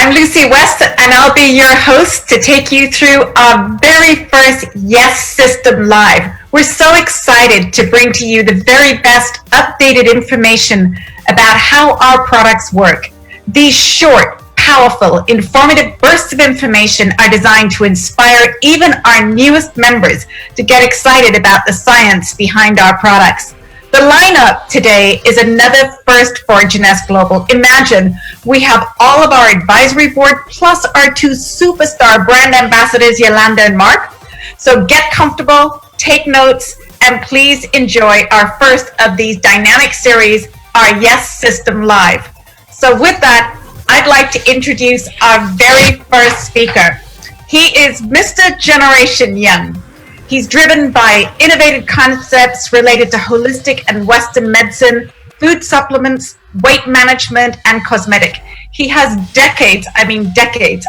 I'm Lucy West, and I'll be your host to take you through our very first Yes System Live. We're so excited to bring to you the very best updated information about how our products work. These short, powerful, informative bursts of information are designed to inspire even our newest members to get excited about the science behind our products. The lineup today is another first for Jeunesse Global. Imagine we have all of our advisory board plus our two superstar brand ambassadors, Yolanda and Mark. So get comfortable, take notes, and please enjoy our first of these dynamic series, our Yes System Live. So with that, I'd like to introduce our very first speaker. He is Mr. Generation Young. He's driven by innovative concepts related to holistic and Western medicine, food supplements, weight management, and cosmetic. He has decades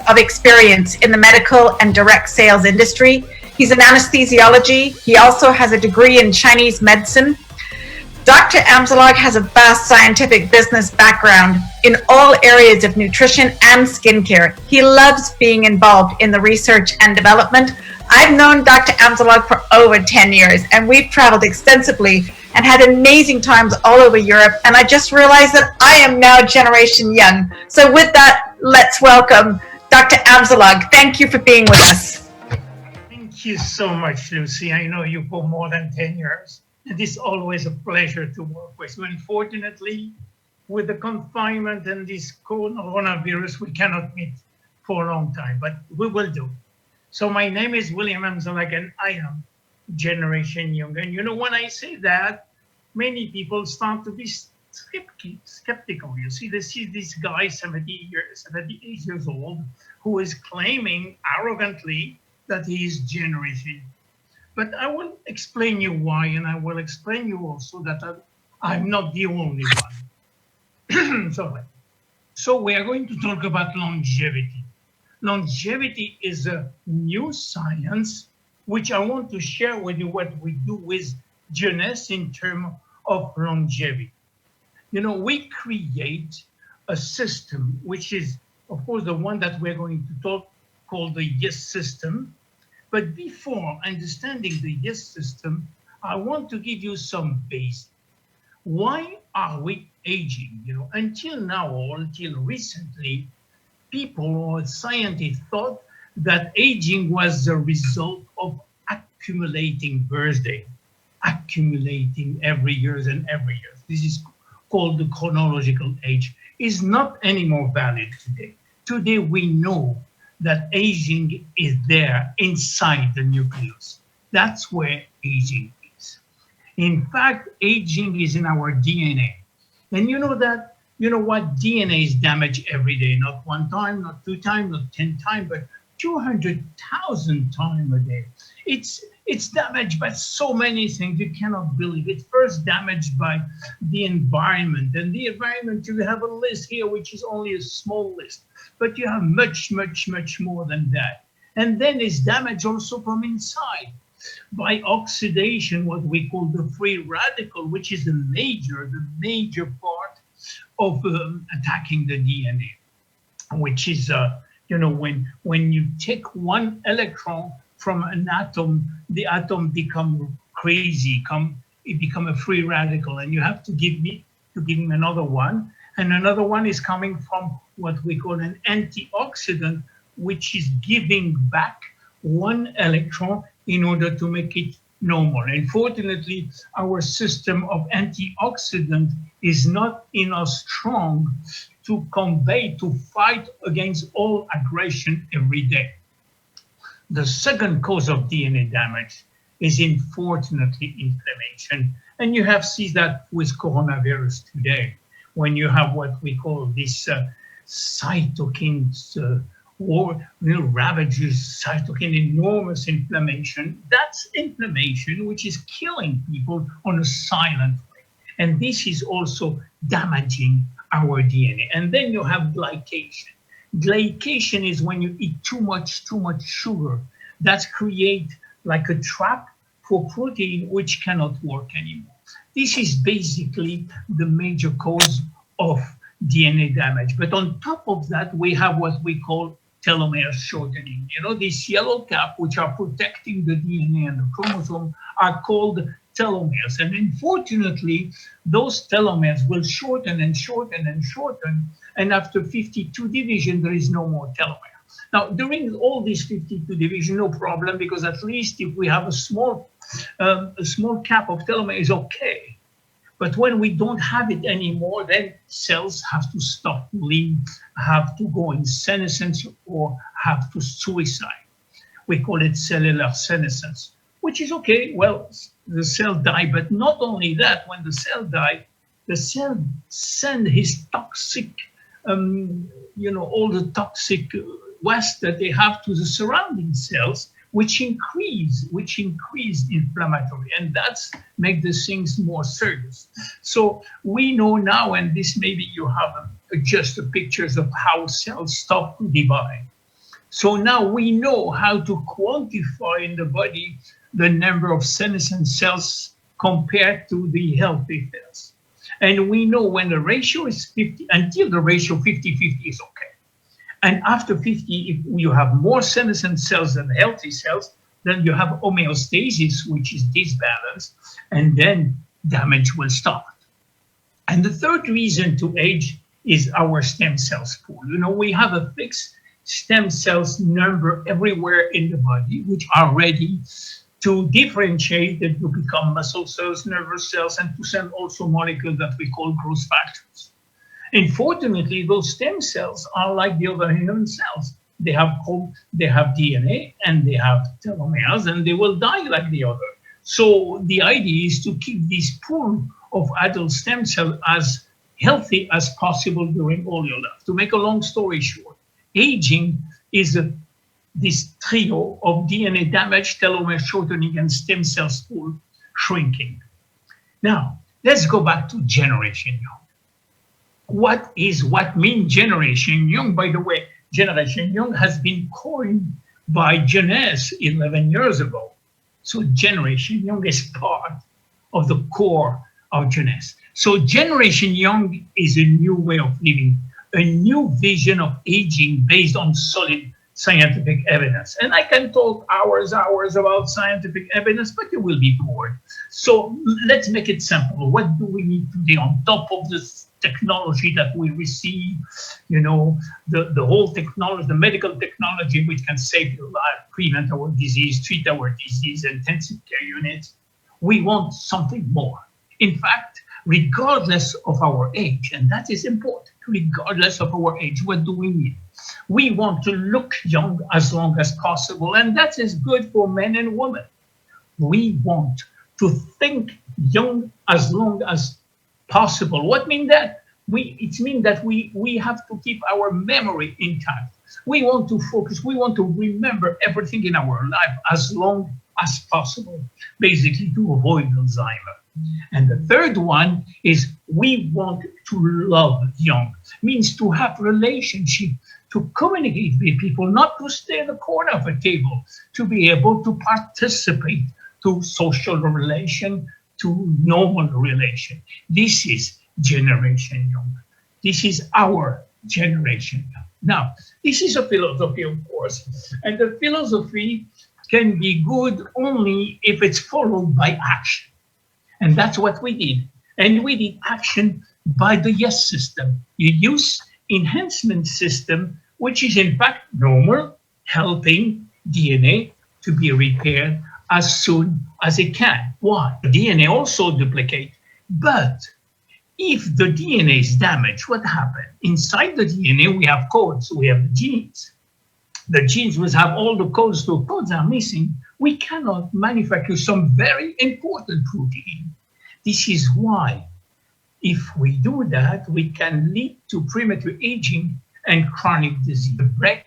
of experience in the medical and direct sales industry. He's an anesthesiology. He also has a degree in Chinese medicine. Dr. Amzalog has a vast scientific business background in all areas of nutrition and skincare. He loves being involved in the research and development. I've known Dr. Amzalog for over 10 years, and we've traveled extensively and had amazing times all over Europe. And I just realized that I am now Generation Young. So with that, let's welcome Dr. Amzalog. Thank you for being with us. Thank you so much, Lucy. I know you for more than 10 years. It is always a pleasure to work with you. Unfortunately, with the confinement and this coronavirus, we cannot meet for a long time, but we will do. So my name is William Amzalog, and I am Generation Young. And you know, when I say that, many people start to be skeptical. You see, they see this guy, 78 years old, who is claiming arrogantly that he is Generation. But I will explain you why, and I will explain you also that I'm not the only one. So we are going to talk about longevity. Longevity is a new science, which I want to share with you what we do with Jeunesse in terms of longevity. You know, we create a system, which is, of course, the one that we're going to talk called the Yes System. But before understanding the Yes System, I want to give you some basics. Why are we aging? You know, until now or until recently, people or scientists thought that aging was the result of accumulating birthday, accumulating every year and every year. This is called the chronological age. Is not anymore valid today. Today we know that aging is there inside the nucleus. That's where aging is. In fact, aging is in our DNA. And you know that, you know what, DNA is damaged every day, not one time, not two times, not 10 times, but 200,000 times a day. It's damaged by so many things you cannot believe. It's first damaged by the environment. And the environment, you have a list here, which is only a small list, but you have much, much, much more than that. And then it's damaged also from inside by oxidation, what we call the free radical, which is the major part of attacking the DNA, which is, you know, when you take one electron from an atom, the atom become crazy, it become a free radical, and you have to give him another one, and another one is coming from what we call an antioxidant, which is giving back one electron in order to make it normal. Unfortunately, our system of antioxidant is not enough strong to combat, to fight against all aggression every day. The second cause of DNA damage is unfortunately inflammation. And you have seen that with coronavirus today, when you have what we call this cytokines war, ravages cytokine, enormous inflammation. That's inflammation which is killing people on a silent way. And this is also damaging our DNA. And then you have glycation. Glycation is when you eat too much sugar. That creates like a trap for protein which cannot work anymore. This is basically the major cause of DNA damage. But on top of that, we have what we call telomere shortening. You know, this yellow cap, which are protecting the DNA and the chromosome, are called telomeres. And unfortunately, those telomeres will shorten and shorten and shorten. And after 52 division, there is no more telomere. Now, during all these 52 division, no problem, because at least if we have a small cap of telomere is okay. But when we don't have it anymore, then cells have to stop living, have to go in senescence, or have to suicide. We call it cellular senescence, which is okay. Well, the cell died, but not only that, when the cell died, the cell send his toxic, all the toxic waste that they have to the surrounding cells, which increase inflammatory, and that's make the things more serious. So we know now, and this maybe you have just pictures of how cells stop to divide. So now we know how to quantify in the body the number of senescent cells compared to the healthy cells. And we know when the ratio is 50, until the ratio 50-50 is okay. And after 50, if you have more senescent cells than healthy cells, then you have homeostasis, which is disbalance, and then damage will start. And the third reason to age is our stem cells pool. You know, we have a fixed stem cells number everywhere in the body, which are ready to differentiate and to become muscle cells, nervous cells, and to send also molecules that we call growth factors. Unfortunately, those stem cells are like the other human cells. They have DNA and they have telomeres, and they will die like the other. So the idea is to keep this pool of adult stem cells as healthy as possible during all your life. To make a long story short, aging is this trio of DNA damage, telomere shortening, and stem cells pool shrinking. Now, let's go back to Generation Young. What means Generation Young? By the way, Generation Young has been coined by Jeunesse 11 years ago. So Generation Young is part of the core of Jeunesse. So Generation Young is a new way of living, a new vision of aging based on solid scientific evidence. And I can talk hours about scientific evidence, but you will be bored. So let's make it simple. What do we need today on top of this technology that we receive, the whole technology, the medical technology, which can save your life, prevent our disease, treat our disease, intensive care units? We want something more. In fact, regardless of our age, and that is important, regardless of our age, what do we need? We want to look young as long as possible, and that is good for men and women. We want to think young as long as possible. What mean that? It means that we have to keep our memory intact. We want to focus, we want to remember everything in our life as long as possible, basically to avoid Alzheimer. And the third one is we want to love young, means to have relationship, to communicate with people, not to stay in the corner of a table, to be able to participate to social relation, to normal relation. This is Generation Young. This is our Generation Young. Now, this is a philosophy, of course, and the philosophy can be good only if it's followed by action. And that's what we did. And we did action by the YES system. You use enhancement system, which is in fact normal, helping DNA to be repaired as soon as it can. Why? DNA also duplicate. But if the DNA is damaged, what happens? Inside the DNA, we have codes, we have the genes. The genes will have all the codes, so codes are missing. We cannot manufacture some very important protein. This is why, if we do that, we can lead to premature aging and chronic disease, the break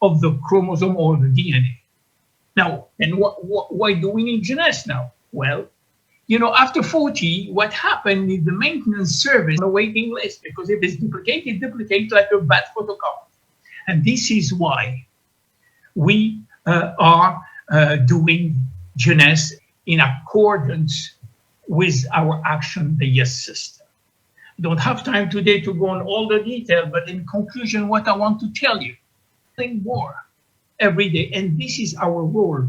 of the chromosome or the DNA. Now, and why do we need Jeunesse now? Well, after 40, what happened is the maintenance service on a waiting list, because if it's duplicated, it duplicates like a bad photocopy. And this is why we are doing Jeunesse in accordance with our action, the YES system. Don't have time today to go on all the detail, but in conclusion, what I want to tell you, think more every day. And this is our role,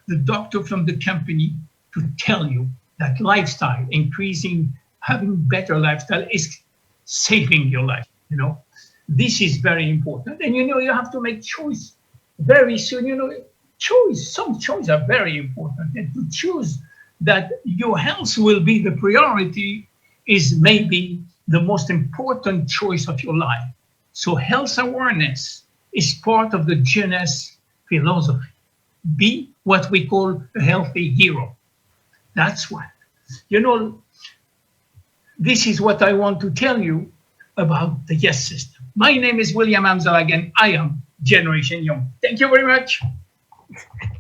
the doctor from the company, to tell you that lifestyle, increasing, having better lifestyle is saving your life. This is very important. And you have to make choice very soon. Some choices are very important. And to choose that your health will be the priority is maybe the most important choice of your life. So health awareness is part of the Jeunesse philosophy. Be what we call a healthy hero. That's what. This is what I want to tell you about the YES system. My name is William Amzalag, and I am Generation Young. Thank you very much.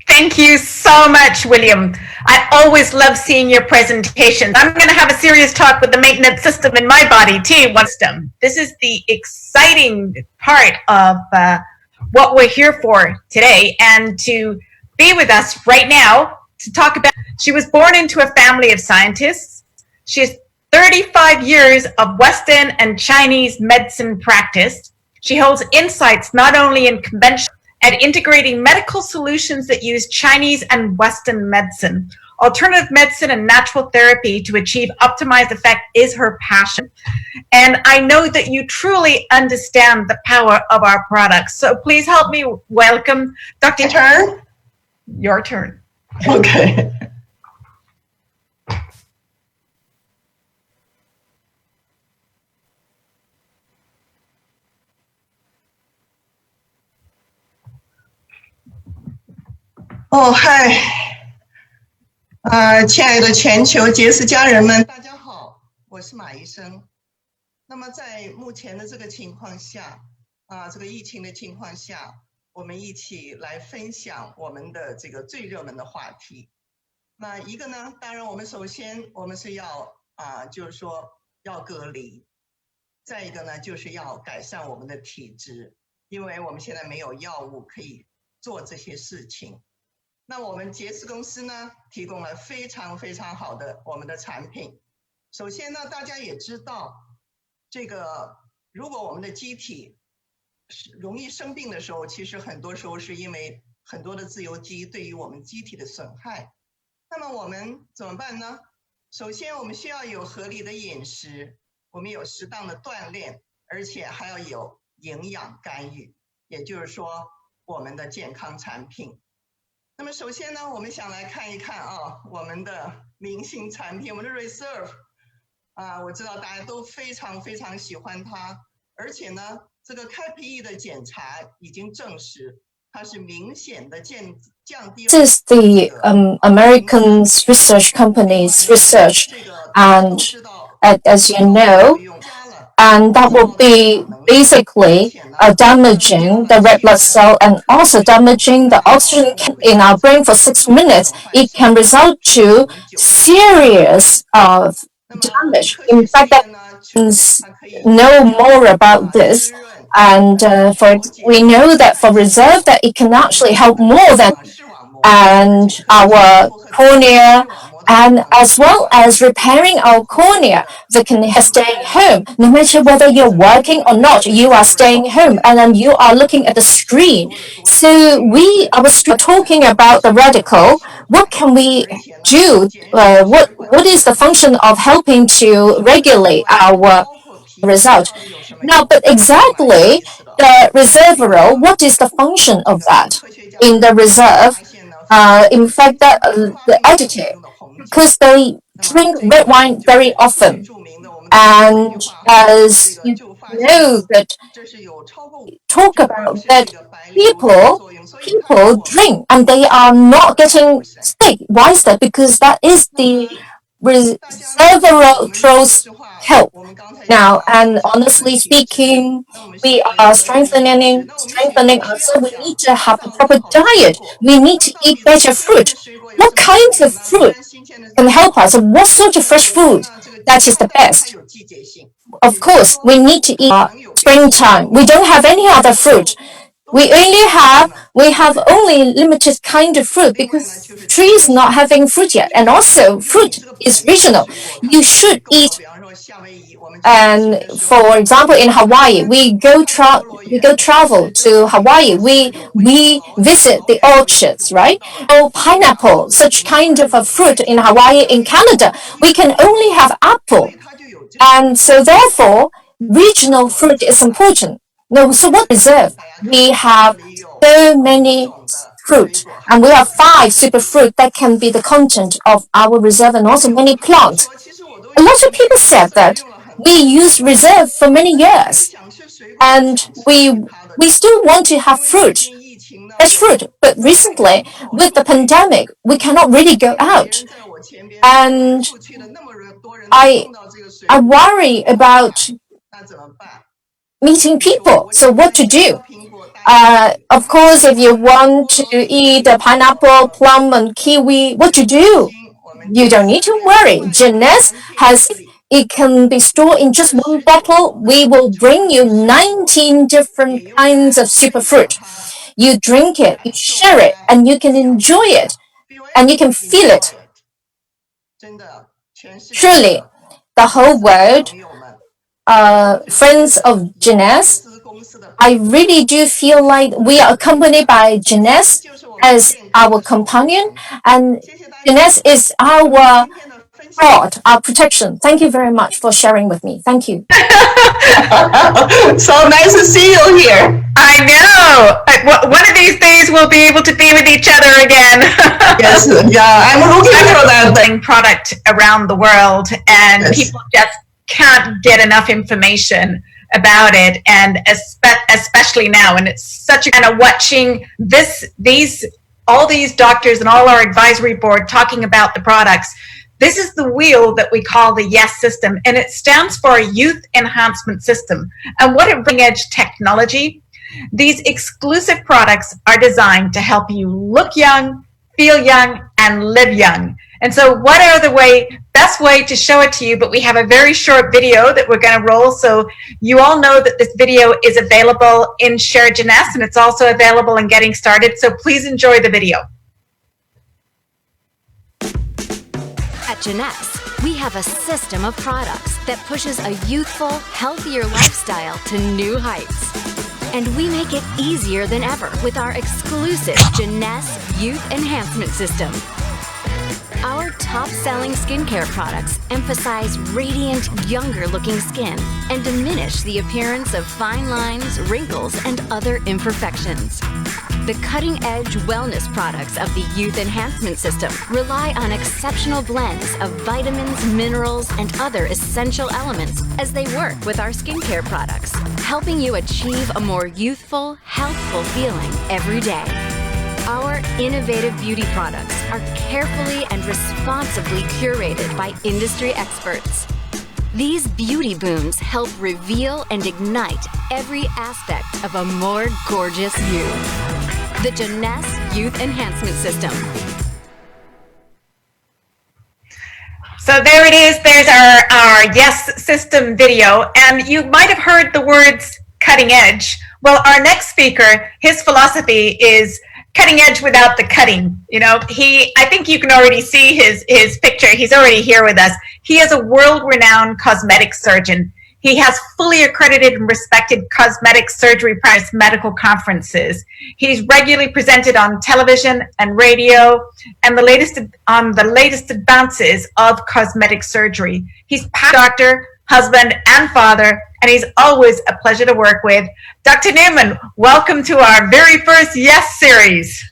Thank you so much, William. I always love seeing your presentations. I'm going to have a serious talk with the maintenance system in my body too. This is the exciting part of what we're here for today, and to be with us right now to talk about. She was born into a family of scientists. She has 35 years of Western and Chinese medicine practice. She holds insights not only in conventional at integrating medical solutions that use Chinese and Western medicine. Alternative medicine and natural therapy to achieve optimized effect is her passion. And I know that you truly understand the power of our products. So please help me welcome Dr. Turn. Your turn. Okay.嗨，亲爱的全球杰斯家人们，大家好，我是马医生。那么在目前的这个情况下，这个疫情的情况下，我们一起来分享我们的这个最热门的话题。那一个呢，当然首先我们是要就是说要隔离，再一个呢就是要改善我们的体质，因为我们现在没有药物可以做这些事情。那我们杰斯公司呢，提供了非常非常好的我们的产品。首先呢，大家也知道，这个如果我们的机体容易生病的时候，其实很多时候是因为很多的自由基对于我们机体的损害。那么我们怎么办呢？首先我们需要有合理的饮食，我们有适当的锻炼，而且还要有营养干预，也就是说我们的健康产品。那么首先呢，我们想来看一看我们的明星产品，我们的 Reserve 我知道大家都非常非常喜欢它，而且呢，这个 KPI 的检查已经证实它是明显的降低。This is the American research company's research, and as you know, and that will be basically damaging the red blood cell and also damaging the oxygen in our brain for 6 minutes. It can result to serious damage. In fact, that know more about this, and we know that for reserve that it can actually help more than and our cornea, and as well as repairing our cornea. They can stay home. No matter whether you're working or not, you are staying home and then you are looking at the screen. So I was talking about the radical. What can we do? What is the function of helping to regulate our result? Now, but exactly the reservoir, what is the function of that? In the reserve, in fact, the additive, because they drink red wine very often, and as you know that talk about that people drink and they are not getting sick. Why is that? Because that is the reservoir's help. Now, and honestly speaking, we are strengthening ourselves. We need to have a proper diet. We need to eat better fruit. What kinds of fruit can help us? What sort of fresh food that is the best? Of course, we need to eat springtime. We don't have any other fruit. we have only limited kind of fruit because tree is not having fruit yet, and also fruit is regional. You should eat. And for example, in Hawaii, we go travel to Hawaii. We visit the orchards, right? So pineapple, such kind of a fruit in Hawaii. In Canada, we can only have apple, and so therefore, regional fruit is important. No, so what reserve? We have so many fruit, and we have 5 superfruit that can be the content of our reserve, and also many plants. A lot of people said that we use reserve for many years, and we still want to have fruit as fruit. But recently, with the pandemic, we cannot really go out, and I worry about meeting people. So what to do? Of course, if you want to eat a pineapple, plum, and kiwi, what to do? You don't need to worry. Jeunesse has it can be stored in just one bottle. We will bring you 19 different kinds of superfruit. You drink it, you share it, and you can enjoy it, and you can feel it. Truly, the whole world, friends of Jeunesse, I really do feel like we are accompanied by Jeunesse as our companion, and Jeunesse is our God, our protection. Thank you very much for sharing with me. Thank you. So nice to see you here. I know. One of these days we'll be able to be with each other again. Yes, yeah, I'm looking for that product around the world, and yes, people just can't get enough information about it, and especially now, and it's such a kind of watching all these doctors and all our advisory board talking about the products. This is the wheel that we call the YES system, and it stands for Youth Enhancement System. And what a bring-edge technology. These exclusive products are designed to help you look young, feel young, and live young. And so what are the best way to show it to you? But we have a very short video that we're going to roll. So you all know that this video is available in Share Jeunesse, and it's also available in Getting Started. So please enjoy the video. At Jeunesse, we have a system of products that pushes a youthful, healthier lifestyle to new heights. And we make it easier than ever with our exclusive Jeunesse Youth Enhancement System. Our top-selling skincare products emphasize radiant, younger-looking skin and diminish the appearance of fine lines, wrinkles, and other imperfections. The cutting-edge wellness products of the Youth Enhancement System rely on exceptional blends of vitamins, minerals, and other essential elements as they work with our skincare products, helping you achieve a more youthful, healthful feeling every day. Our innovative beauty products are carefully and responsibly curated by industry experts. These beauty booms help reveal and ignite every aspect of a more gorgeous you. The Jeunesse Youth Enhancement System. So there it is. There's our YES system video. And you might have heard the words cutting edge. Well, our next speaker, his philosophy is cutting edge without the cutting. You know, I think you can already see his picture. He's already here with us. He is a world-renowned cosmetic surgeon. He has fully accredited and respected cosmetic surgery practice medical conferences. He's regularly presented on television and radio and the latest advances of cosmetic surgery. He's a doctor, husband, and father, and he's always a pleasure to work with. Dr. Newman, welcome to our very first Yes series.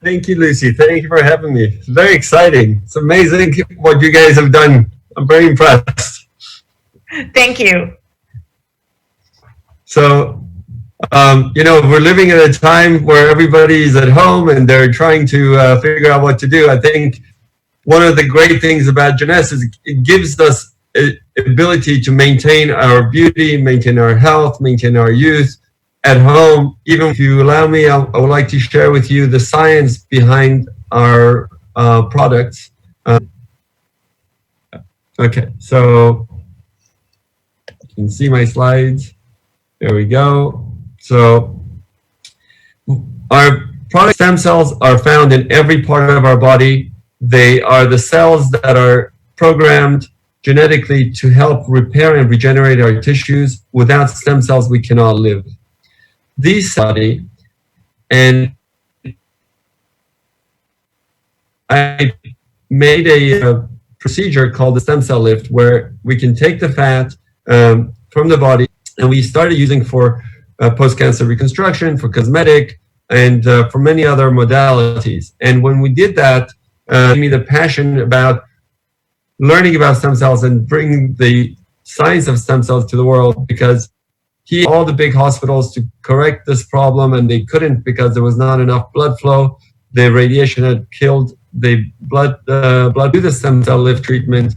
Thank you, Lucy. Thank you for having me. It's very exciting. It's amazing what you guys have done. I'm very impressed. Thank you. So, we're living at a time where everybody's at home and they're trying to figure out what to do. I think one of the great things about Jeunesse is it gives us ability to maintain our beauty, maintain our health, maintain our youth at home. Even if you allow me, I would like to share with you the science behind our products. Okay, so you can see my slides. There we go. So Our product stem cells are found in every part of our body. They are the cells that are programmed genetically to help repair and regenerate our tissues. Without stem cells, we cannot live. These body, and I made a procedure called the stem cell lift, where we can take the fat from the body, and we started using for post-cancer reconstruction, for cosmetic, and for many other modalities. And when we did that, gave me the passion about learning about stem cells and bringing the science of stem cells to the world, because all the big hospitals to correct this problem, and they couldn't because there was not enough blood flow. The radiation had killed the blood to the stem cell lift treatment.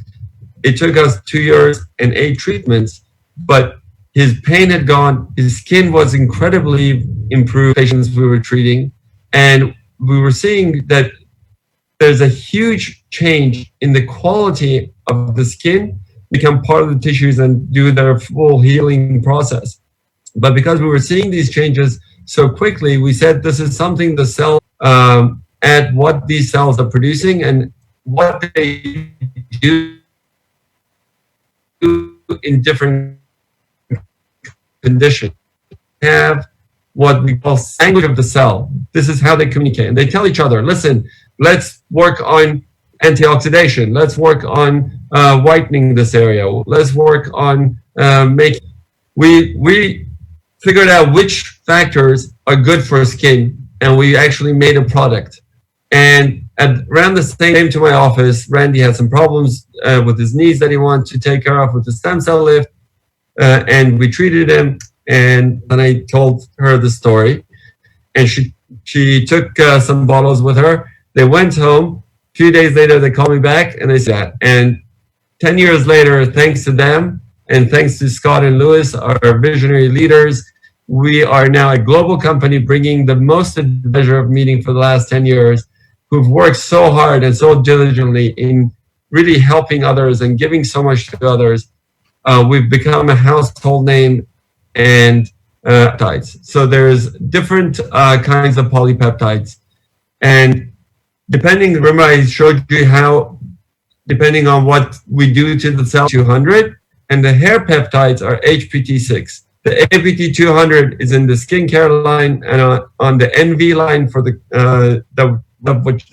It took us 2 years and 8 treatments, but his pain had gone. His skin was incredibly improved, patients we were treating, and we were seeing that there's a huge change in the quality of the skin, become part of the tissues and do their full healing process. But because we were seeing these changes so quickly, we said this is something the cell at what these cells are producing and what they do in different conditions. Have what we call language of the cell. This is how they communicate, and they tell each other, listen, let's work on antioxidation, let's work on whitening this area, let's work on making. We figured out which factors are good for skin, and we actually made a product. And around the same time to my office, Randy had some problems with his knees that he wanted to take care of with the stem cell lift, and we treated him. And then I told her the story, and she took some bottles with her. They went home. A few days later, they called me back, and they said that. And 10 years later, thanks to them, and thanks to Scott and Lewis, our visionary leaders, we are now a global company bringing the most pleasure of meeting for the last 10 years, who've worked so hard and so diligently in really helping others and giving so much to others. We've become a household name and peptides. So there's different kinds of polypeptides. And remember I showed you how, depending on what we do to the cell, 200, and the hair peptides are HPT6. The APT200 is in the skincare line, and on the NV line for which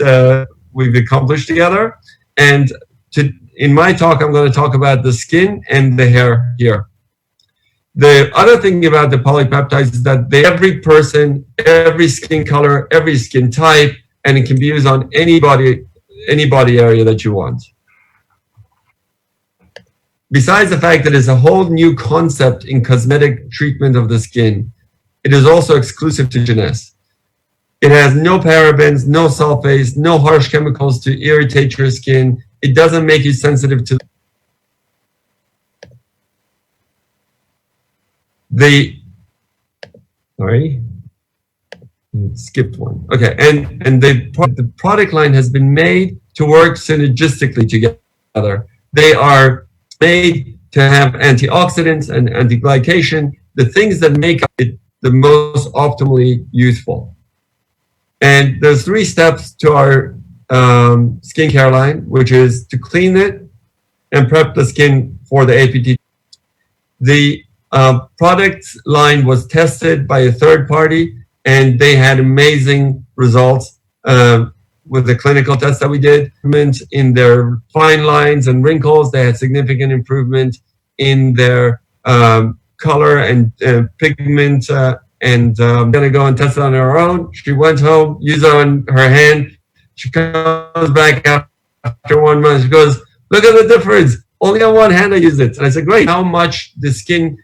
we've accomplished together. And in my talk, I'm going to talk about the skin and the hair here. The other thing about the polypeptides is that every person, every skin color, every skin type, and it can be used on any body area that you want. Besides the fact that it's a whole new concept in cosmetic treatment of the skin, it is also exclusive to Jeunesse. It has no parabens, no sulfates, no harsh chemicals to irritate your skin. It doesn't make you sensitive to skipped one. Okay, and the product line has been made to work synergistically together. They are made to have antioxidants and anti-glycation, the things that make it the most optimally useful. And there's 3 steps to our skincare line, which is to clean it and prep the skin for the APT. The product line was tested by a third party, and they had amazing results with the clinical tests that we did. In their fine lines and wrinkles, they had significant improvement in their color and pigment. And I'm going to go and test it on her own. She went home, used it on her hand. She comes back after 1 month. She goes, look at the difference. Only on one hand I used it. And I said, great. How much the skin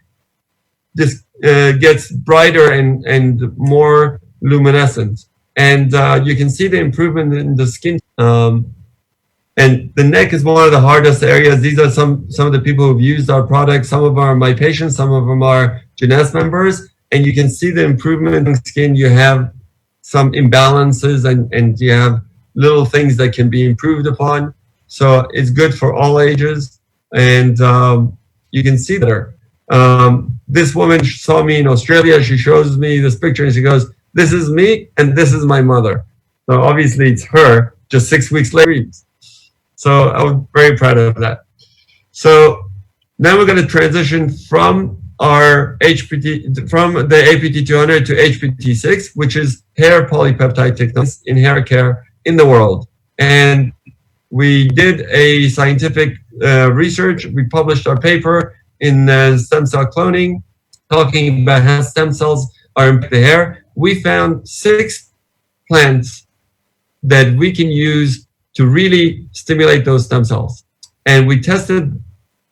gets brighter and more luminescent. And you can see the improvement in the skin. And the neck is one of the hardest areas. These are some of the people who've used our product. Some of them are my patients. Some of them are Jeunesse members. And you can see the improvement in skin. You have some imbalances and you have little things that can be improved upon. So it's good for all ages. And you can see there. This woman saw me in Australia. She shows me this picture and she goes, this is me and this is my mother. So obviously it's her just 6 weeks later. So I was very proud of that. So now we're going to transition from our HPT, from the APT200 to HPT6, which is hair polypeptide technology in hair care in the world. And we did a scientific research. We published our paper in stem cell cloning, talking about how stem cells are in the hair. We found 6 plants that we can use to really stimulate those stem cells. And we tested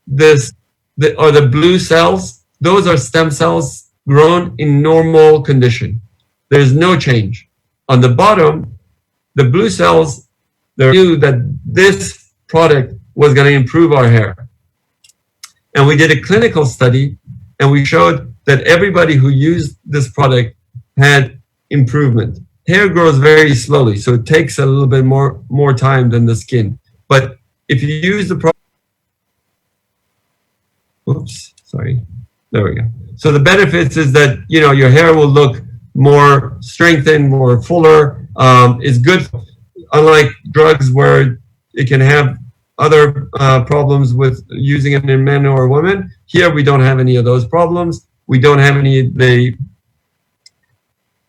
this, the blue cells. Those are stem cells grown in normal condition. There's no change. On the bottom, the blue cells, they knew that this product was going to improve our hair. And we did a clinical study, and we showed that everybody who used this product had improvement. Hair grows very slowly, so it takes a little bit more time than the skin. But if you use the product, oops, sorry. There we go. So the benefits is that, you know, your hair will look more strengthened, more fuller. It's good, unlike drugs where it can have other problems with using it in men or women. Here we don't have any of those problems. We don't have any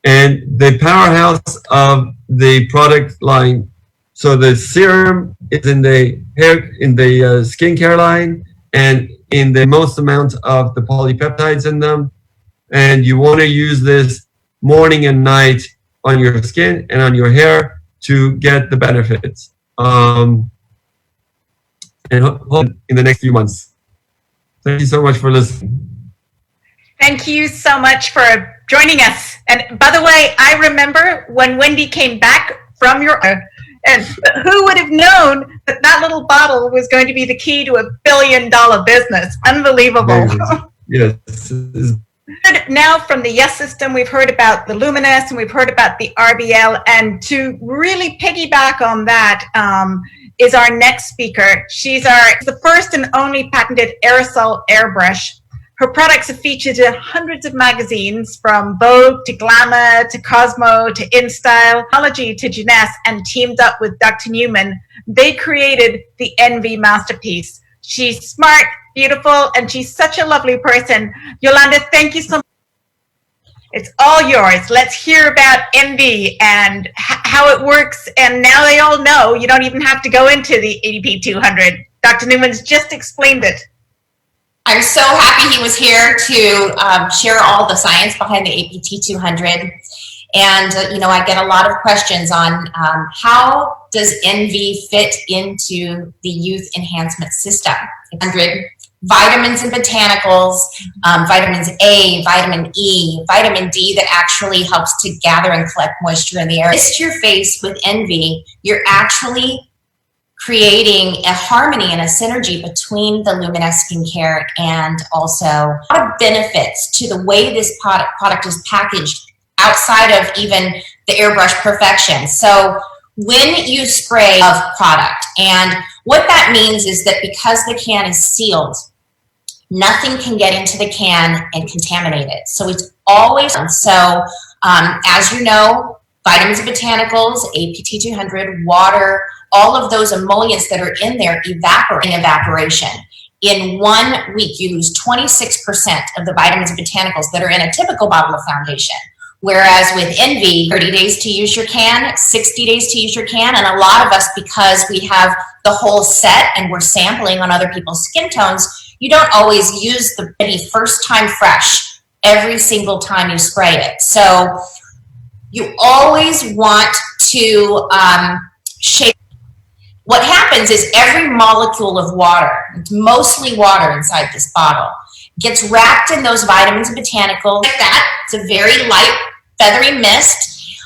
and the powerhouse of the product line. So the serum is in the hair, in the skincare line, and in the most amount of the polypeptides in them. And you want to use this morning and night on your skin and on your hair to get the benefits. And in the next few months. Thank you so much for listening. Thank you so much for joining us. And by the way, I remember when Wendy came back from your, and who would have known that that little bottle was going to be the key to $1 billion business? Unbelievable. Yes. Now from the YES system, we've heard about the Luminous and we've heard about the RBL. And to really piggyback on that is our next speaker. She's the first and only patented aerosol airbrush. Her products are featured in hundreds of magazines, from Vogue to Glamour to Cosmo to InStyle. Technology to Jeunesse, and teamed up with Dr. Newman, they created the Envy masterpiece. She's smart, beautiful, and she's such a lovely person. Yolanda, thank you so much. It's all yours. Let's hear about Envy and how it works. And now they all know you don't even have to go into the ADP 200. Dr. Newman's just explained it. I'm so happy he was here to share all the science behind the APT 200. And, you know, I get a lot of questions on how does Envy fit into the youth enhancement system? 100 vitamins and botanicals, vitamins A, vitamin E, vitamin D that actually helps to gather and collect moisture in the air. Mist your face with Envy, you're actually creating a harmony and a synergy between the Luminous skincare and also a lot of benefits to the way this product is packaged outside of even the airbrush perfection. So when you spray of product, and what that means is that because the can is sealed, nothing can get into the can and contaminate it. So it's always, so as you know, vitamins and botanicals, APT 200, water, all of those emollients that are in there evaporate in evaporation. In 1 week, you lose 26% of the vitamins and botanicals that are in a typical bottle of foundation. Whereas with Envy, 30 days to use your can, 60 days to use your can, and a lot of us, because we have the whole set and we're sampling on other people's skin tones, you don't always use the first time fresh every single time you spray it. So you always want to shake. What happens is every molecule of water, it's mostly water inside this bottle, gets wrapped in those vitamins and botanicals like that. It's a very light, feathery mist.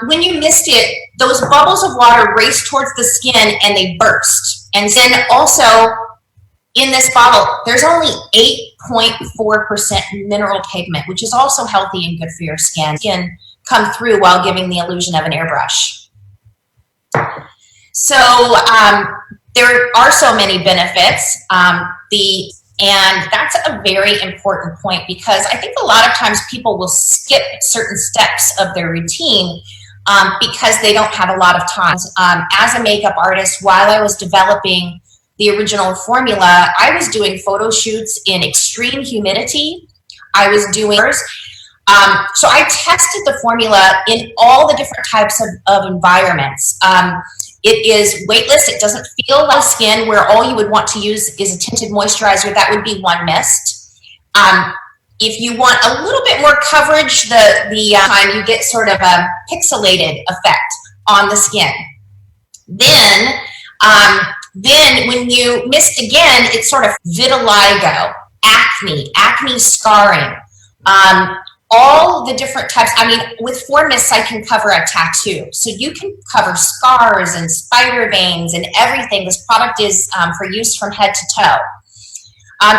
When you mist it, those bubbles of water race towards the skin and they burst. And then also in this bottle, there's only 8.4% mineral pigment, which is also healthy and good for your skin. Skin come through while giving the illusion of an airbrush. So there are so many benefits. The And that's a very important point, because I think a lot of times people will skip certain steps of their routine because they don't have a lot of time. As a makeup artist, while I was developing the original formula, I was doing photo shoots in extreme humidity. I was doing so I tested the formula in all the different types of environments. It is weightless. It doesn't feel like skin, where all you would want to use is a tinted moisturizer. That would be One Mist. If you want a little bit more coverage, the time you get sort of a pixelated effect on the skin. Then when you mist again, it's sort of vitiligo, acne scarring, all the different types. I mean, with 4 mists, I can cover a tattoo. So you can cover scars and spider veins and everything. This product is for use from head to toe.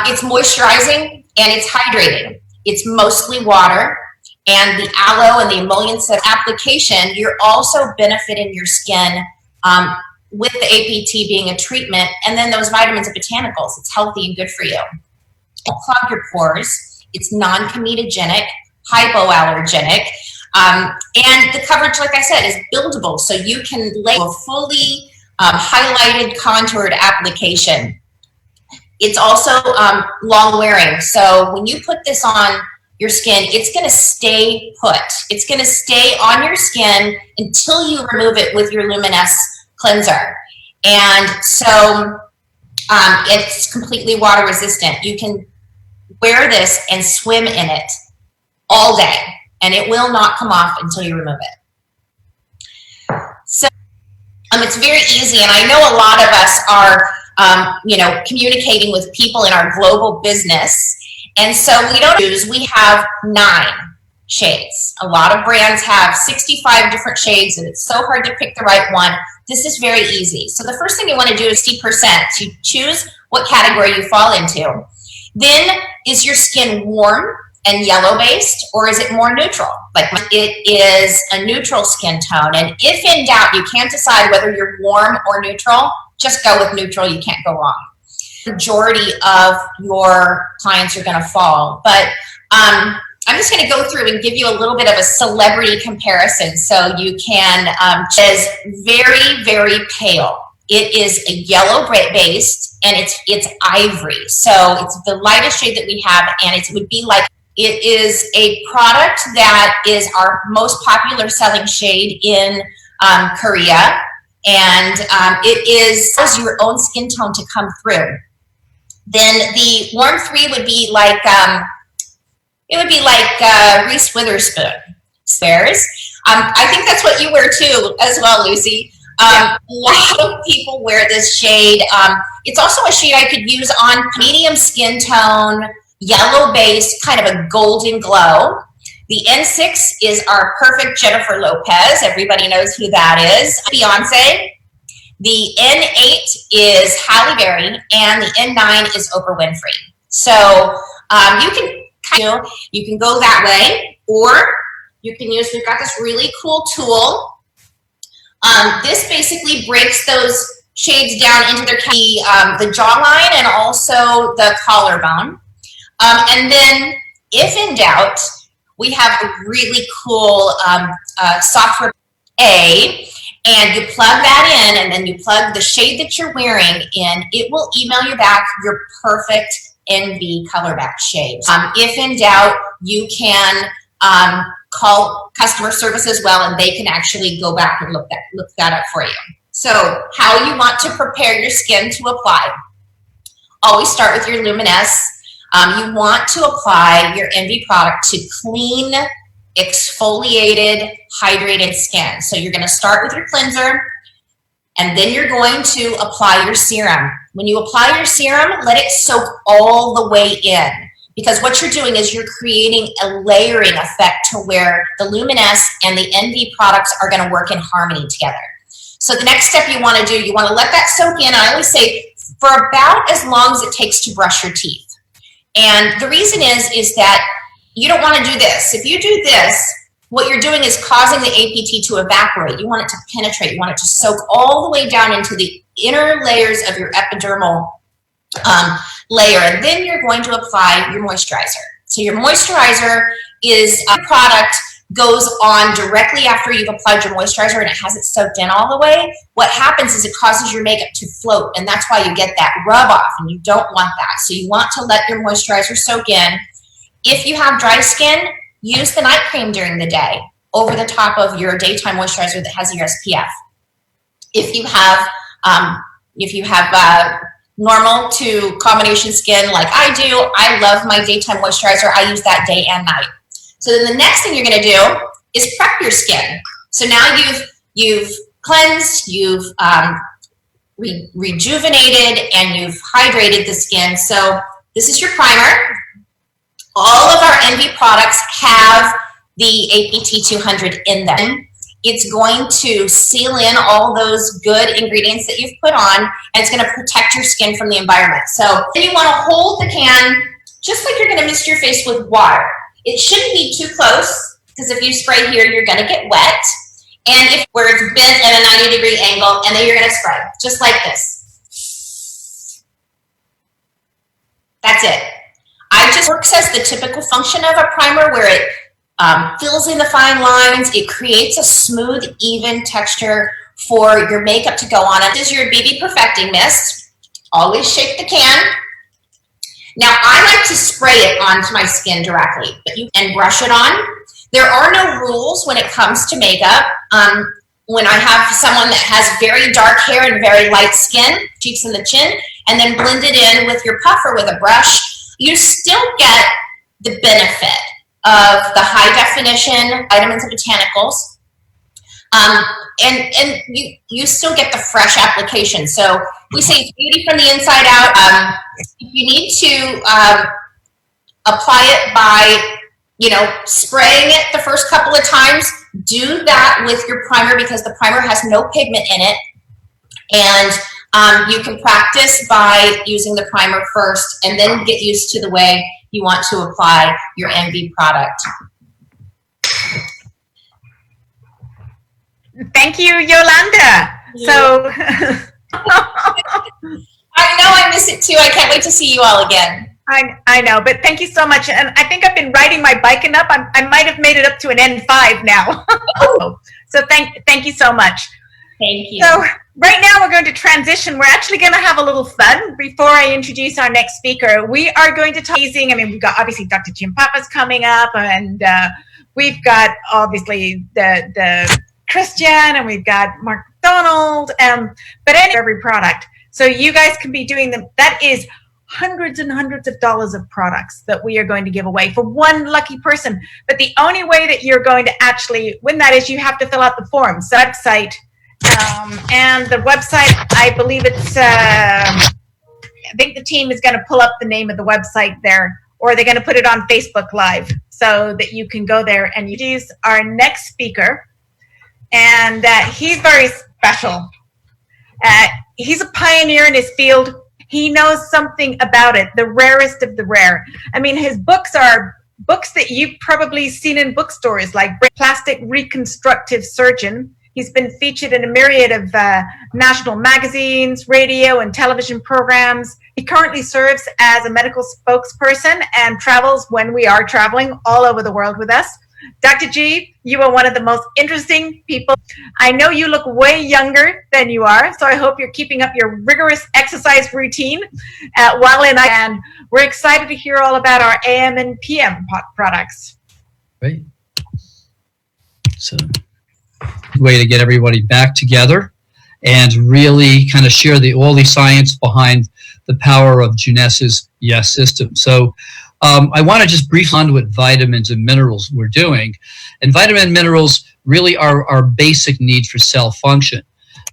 It's moisturizing and it's hydrating. It's mostly water, and the aloe and the emollients application, you're also benefiting your skin with the APT being a treatment, and then those vitamins and botanicals. It's healthy and good for you. It'll clog your pores. It's non-comedogenic, hypoallergenic, and the coverage, like I said, is buildable, so you can lay a fully highlighted, contoured application. It's also long wearing, so when you put this on your skin, it's going to stay put. It's going to stay on your skin until you remove it with your Luminous cleanser. And so it's completely water resistant. You can wear this and swim in it all day, and it will not come off until you remove it. So it's very easy, and I know a lot of us are communicating with people in our global business, and so we have 9 shades. A lot of brands have 65 different shades, and it's so hard to pick the right one. This is very easy. So the first thing you want to do is 50%. You choose what category you fall into. Then, is your skin warm and yellow based, or is it more neutral? Like, it is a neutral skin tone. And if in doubt, you can't decide whether you're warm or neutral, just go with neutral. You can't go wrong. The majority of your clients are going to fall. But I'm just going to go through and give you a little bit of a celebrity comparison so you can, is very, very pale. It is a yellow based, and it's ivory. So it's the lightest shade that we have, and it would be like, it is a product that is our most popular selling shade in Korea, and it is as your own skin tone to come through. Then the warm 3 would be like Reese Witherspoon. Spares. I think that's what you wear too, as well, Lucy. A lot of people wear this shade. It's also a shade I could use on medium skin tone, yellow base, kind of a golden glow. The N6 is our perfect Jennifer Lopez. Everybody knows who that is. Beyonce. The N8 is Halle Berry, and the N9 is Oprah Winfrey. So you can go that way, or you can use, we've got this really cool tool. This basically breaks those shades down into the jawline and also the collarbone. And then, if in doubt, we have a really cool software and you plug that in, and then you plug the shade that you're wearing in. It will email you back your perfect NV color back shade. If in doubt, you can call customer service as well, and they can actually go back and look that up for you. So, how you want to prepare your skin to apply. Always start with your Luminous. You want to apply your NV product to clean, exfoliated, hydrated skin. So you're going to start with your cleanser, and then you're going to apply your serum. When you apply your serum, let it soak all the way in, because what you're doing is you're creating a layering effect to where the Luminous and the NV products are going to work in harmony together. So the next step you want to do, you want to let that soak in. I always say for about as long as it takes to brush your teeth. And the reason is that you don't want to do this. If you do this, what you're doing is causing the APT to evaporate. You want it to penetrate. You want it to soak all the way down into the inner layers of your epidermal layer, and then you're going to apply your moisturizer. So your moisturizer is a product goes on directly after you've applied your moisturizer and it hasn't soaked in all the way. What happens is it causes your makeup to float, and that's why you get that rub off, and you don't want that. So you want to let your moisturizer soak in. If you have dry skin, use the night cream during the day over the top of your daytime moisturizer that has your SPF. If you have normal to combination skin like I do, I love my daytime moisturizer. I use that day and night. So then the next thing you're going to do is prep your skin. So now you've cleansed, you've rejuvenated, and you've hydrated the skin. So this is your primer. All of our Envy products have the APT 200 in them. It's going to seal in all those good ingredients that you've put on, and it's going to protect your skin from the environment. So then you want to hold the can just like you're going to mist your face with water. It shouldn't be too close, because if you spray here, you're going to get wet. And if where it's bent at a 90-degree angle, and then you're going to spray just like this. That's it. I just works as the typical function of a primer, where it fills in the fine lines. It creates a smooth, even texture for your makeup to go on. And this is your BB Perfecting Mist. Always shake the can. Now, I like to spray it onto my skin directly, but you can brush it on. There are no rules when it comes to makeup. When I have someone that has very dark hair and very light skin, cheeks and the chin, and then blend it in with your puffer with a brush, you still get the benefit of the high definition vitamins and botanicals. And you still get the fresh application. So we say it's beauty from the inside out. If you need to apply it by, spraying it the first couple of times, do that with your primer, because the primer has no pigment in it. And you can practice by using the primer first, and then get used to the way you want to apply your Envy product. Thank you, Yolanda. So I know I miss it too. I can't wait to see you all again. I know, but thank you so much. And I think I've been riding my bike enough. I might have made it up to an N5 now. So thank you so much. Thank you. So right now we're going to transition. We're actually going to have a little fun before I introduce our next speaker. We are going to talk. We've got obviously Dr. Jim Papa's coming up, and we've got obviously the Christian, and we've got Mark McDonald, but every product. So you guys can be doing them. That is hundreds and hundreds of dollars of products that we are going to give away for one lucky person. But the only way that you're going to actually win that is you have to fill out the forms. So website, and the website, I believe it's, I think the team is going to pull up the name of the website there, or they're going to put it on Facebook Live so that you can go there and use our next speaker. And he's very special. He's a pioneer in his field. He knows something about it, the rarest of the rare. I mean, his books are books that you've probably seen in bookstores, like Plastic Reconstructive Surgeon. He's been featured in a myriad of national magazines, radio, and television programs. He currently serves as a medical spokesperson and travels when we are traveling all over the world with us. Dr. G, you are one of the most interesting people. I know you look way younger than you are, so I hope you're keeping up your rigorous exercise routine while in. And we're excited to hear all about our AM and PM products. Great. So, way to get everybody back together and really kind of share all the science behind the power of Jeunesse Yes system. So I want to just briefly on what vitamins and minerals we're doing. And vitamin and minerals really are our basic need for cell function.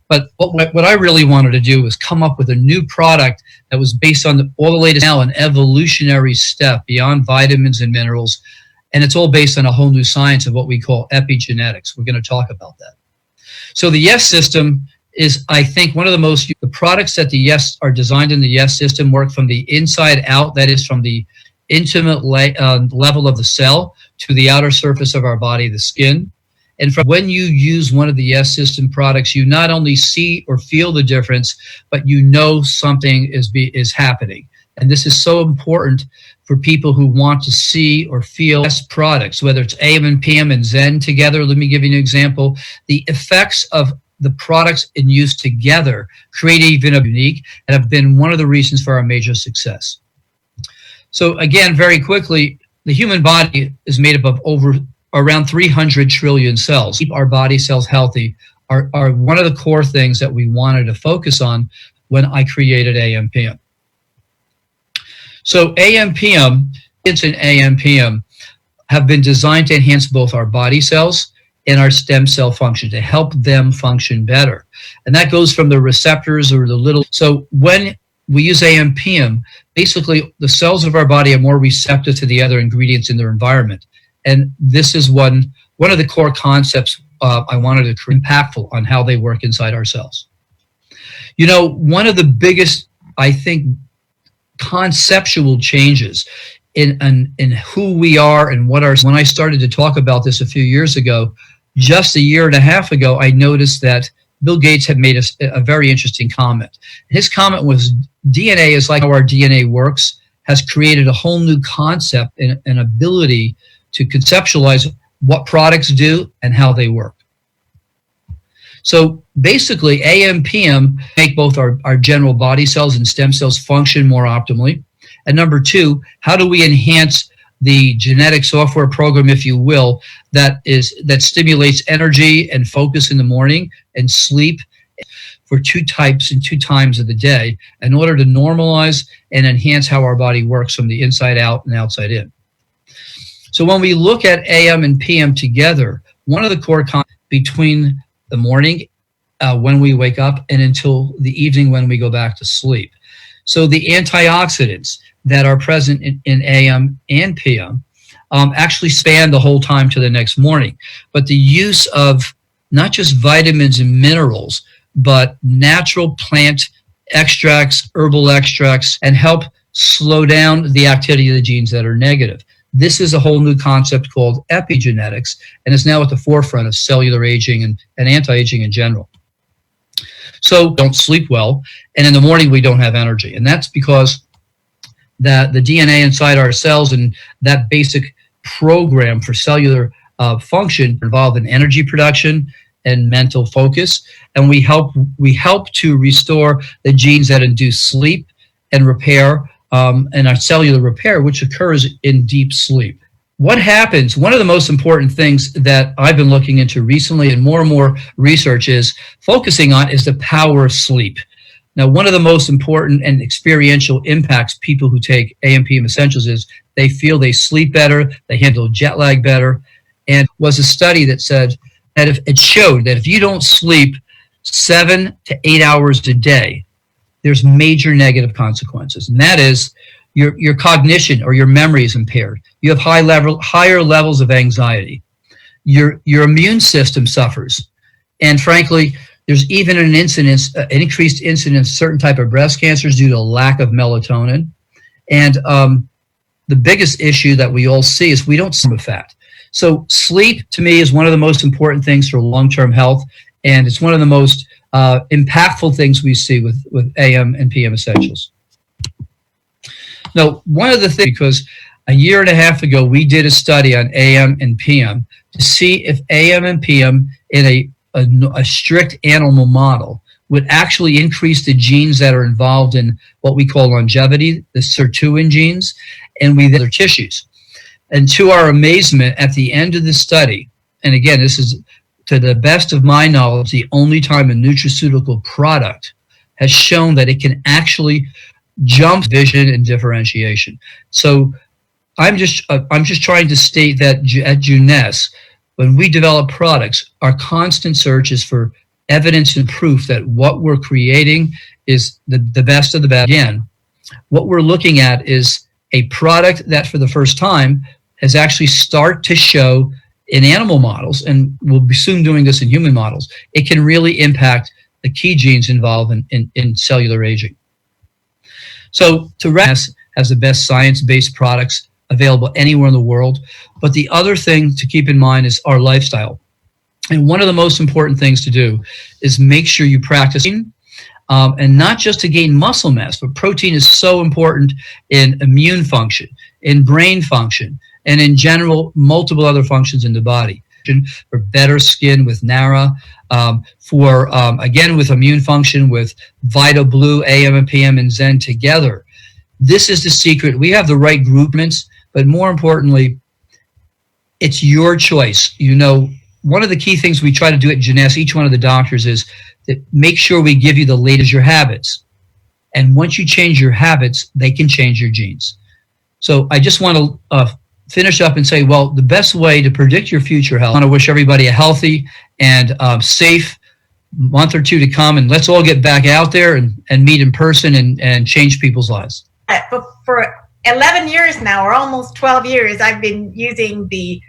But what I really wanted to do was come up with a new product that was based on all the latest, now an evolutionary step beyond vitamins and minerals. And it's all based on a whole new science of what we call epigenetics. We're going to talk about that. So the Yes system is, I think, one of the products that the Yes are designed in the Yes system work from the inside out. That is, from the intimate level of the cell to the outer surface of our body, the skin. And from when you use one of the Yes system products, you not only see or feel the difference, but you know something is happening. And this is so important for people who want to see or feel best products, whether it's AM and PM and Zen together. Let me give you an example. The effects of the products in use together create even a unique and have been one of the reasons for our major success. So again, very quickly, the human body is made up of around 300 trillion cells. Keep our body cells healthy are one of the core things that we wanted to focus on when I created AM/PM. So AM/PM, it's an AM/PM, have been designed to enhance both our body cells and our stem cell function, to help them function better. And that goes from the receptors or the little, so when we use AM/PM, basically the cells of our body are more receptive to the other ingredients in their environment. And this is one of the core concepts I wanted to create, impactful on how they work inside our cells. You know, one of the biggest, I think, conceptual changes in who we are and what our, when I started to talk about this a few years ago, just a year and a half ago, I noticed that Bill Gates had made a very interesting comment. His comment was, DNA is like how our DNA works, has created a whole new concept and an ability to conceptualize what products do and how they work. So basically, AM/PM make both our general body cells and stem cells function more optimally. And number two, how do we enhance the genetic software program, if you will, that stimulates energy and focus in the morning and sleep for two times of the day in order to normalize and enhance how our body works from the inside out and outside in. So when we look at AM and PM together, one of the core concepts between the morning when we wake up and until the evening when we go back to sleep. So the antioxidants that are present in AM and PM actually span the whole time to the next morning. But the use of not just vitamins and minerals, but natural plant extracts, herbal extracts, and help slow down the activity of the genes that are negative. This is a whole new concept called epigenetics, and is now at the forefront of cellular aging and anti-aging in general. So don't sleep well, and in the morning we don't have energy. And that's because the DNA inside our cells and that basic program for cellular function involved in energy production and mental focus. And we help to restore the genes that induce sleep and repair and our cellular repair, which occurs in deep sleep. What happens, one of the most important things that I've been looking into recently and more research is focusing on is the power of sleep. Now, one of the most important and experiential impacts people who take AM/PM essentials is they feel they sleep better, they handle jet lag better, and was a study that said that it showed that if you don't sleep 7 to 8 hours a day, there's major negative consequences, and that is your cognition or your memory is impaired. You have higher levels of anxiety. Your immune system suffers, and frankly, there's even an increased incidence of certain type of breast cancers due to lack of melatonin. And the biggest issue that we all see is we don't sleep fat. So sleep, to me, is one of the most important things for long-term health, and it's one of the most impactful things we see with AM and PM essentials. Now, one of the things, because a year and a half ago, we did a study on AM and PM to see if AM and PM in a strict animal model would actually increase the genes that are involved in what we call longevity, the sirtuin genes, and other tissues. And to our amazement, at the end of the study, and again, this is, to the best of my knowledge, the only time a nutraceutical product has shown that it can actually jump vision and differentiation. So I'm just trying to state that at Juness, when we develop products, our constant search is for evidence and proof that what we're creating is the best of the best. Again, what we're looking at is a product that for the first time has actually started to show in animal models, and we'll be soon doing this in human models, it can really impact the key genes involved in cellular aging. So Juness has the best science-based products available anywhere in the world. But the other thing to keep in mind is our lifestyle. And one of the most important things to do is make sure you practice and not just to gain muscle mass, but protein is so important in immune function, in brain function, and in general, multiple other functions in the body. For better skin with NARA, again, with immune function, with Vita Blue, AM and PM, and Zen together. This is the secret. We have the right groupments, but more importantly, it's your choice. You know, one of the key things we try to do at Jeunesse, each one of the doctors, is that make sure we give you the latest your habits. And once you change your habits, they can change your genes. So I just want to finish up and say, well, the best way to predict your future health, I want to wish everybody a healthy and safe month or two to come, and let's all get back out there and meet in person and change people's lives. But for 11 years now, or almost 12 years, I've been using the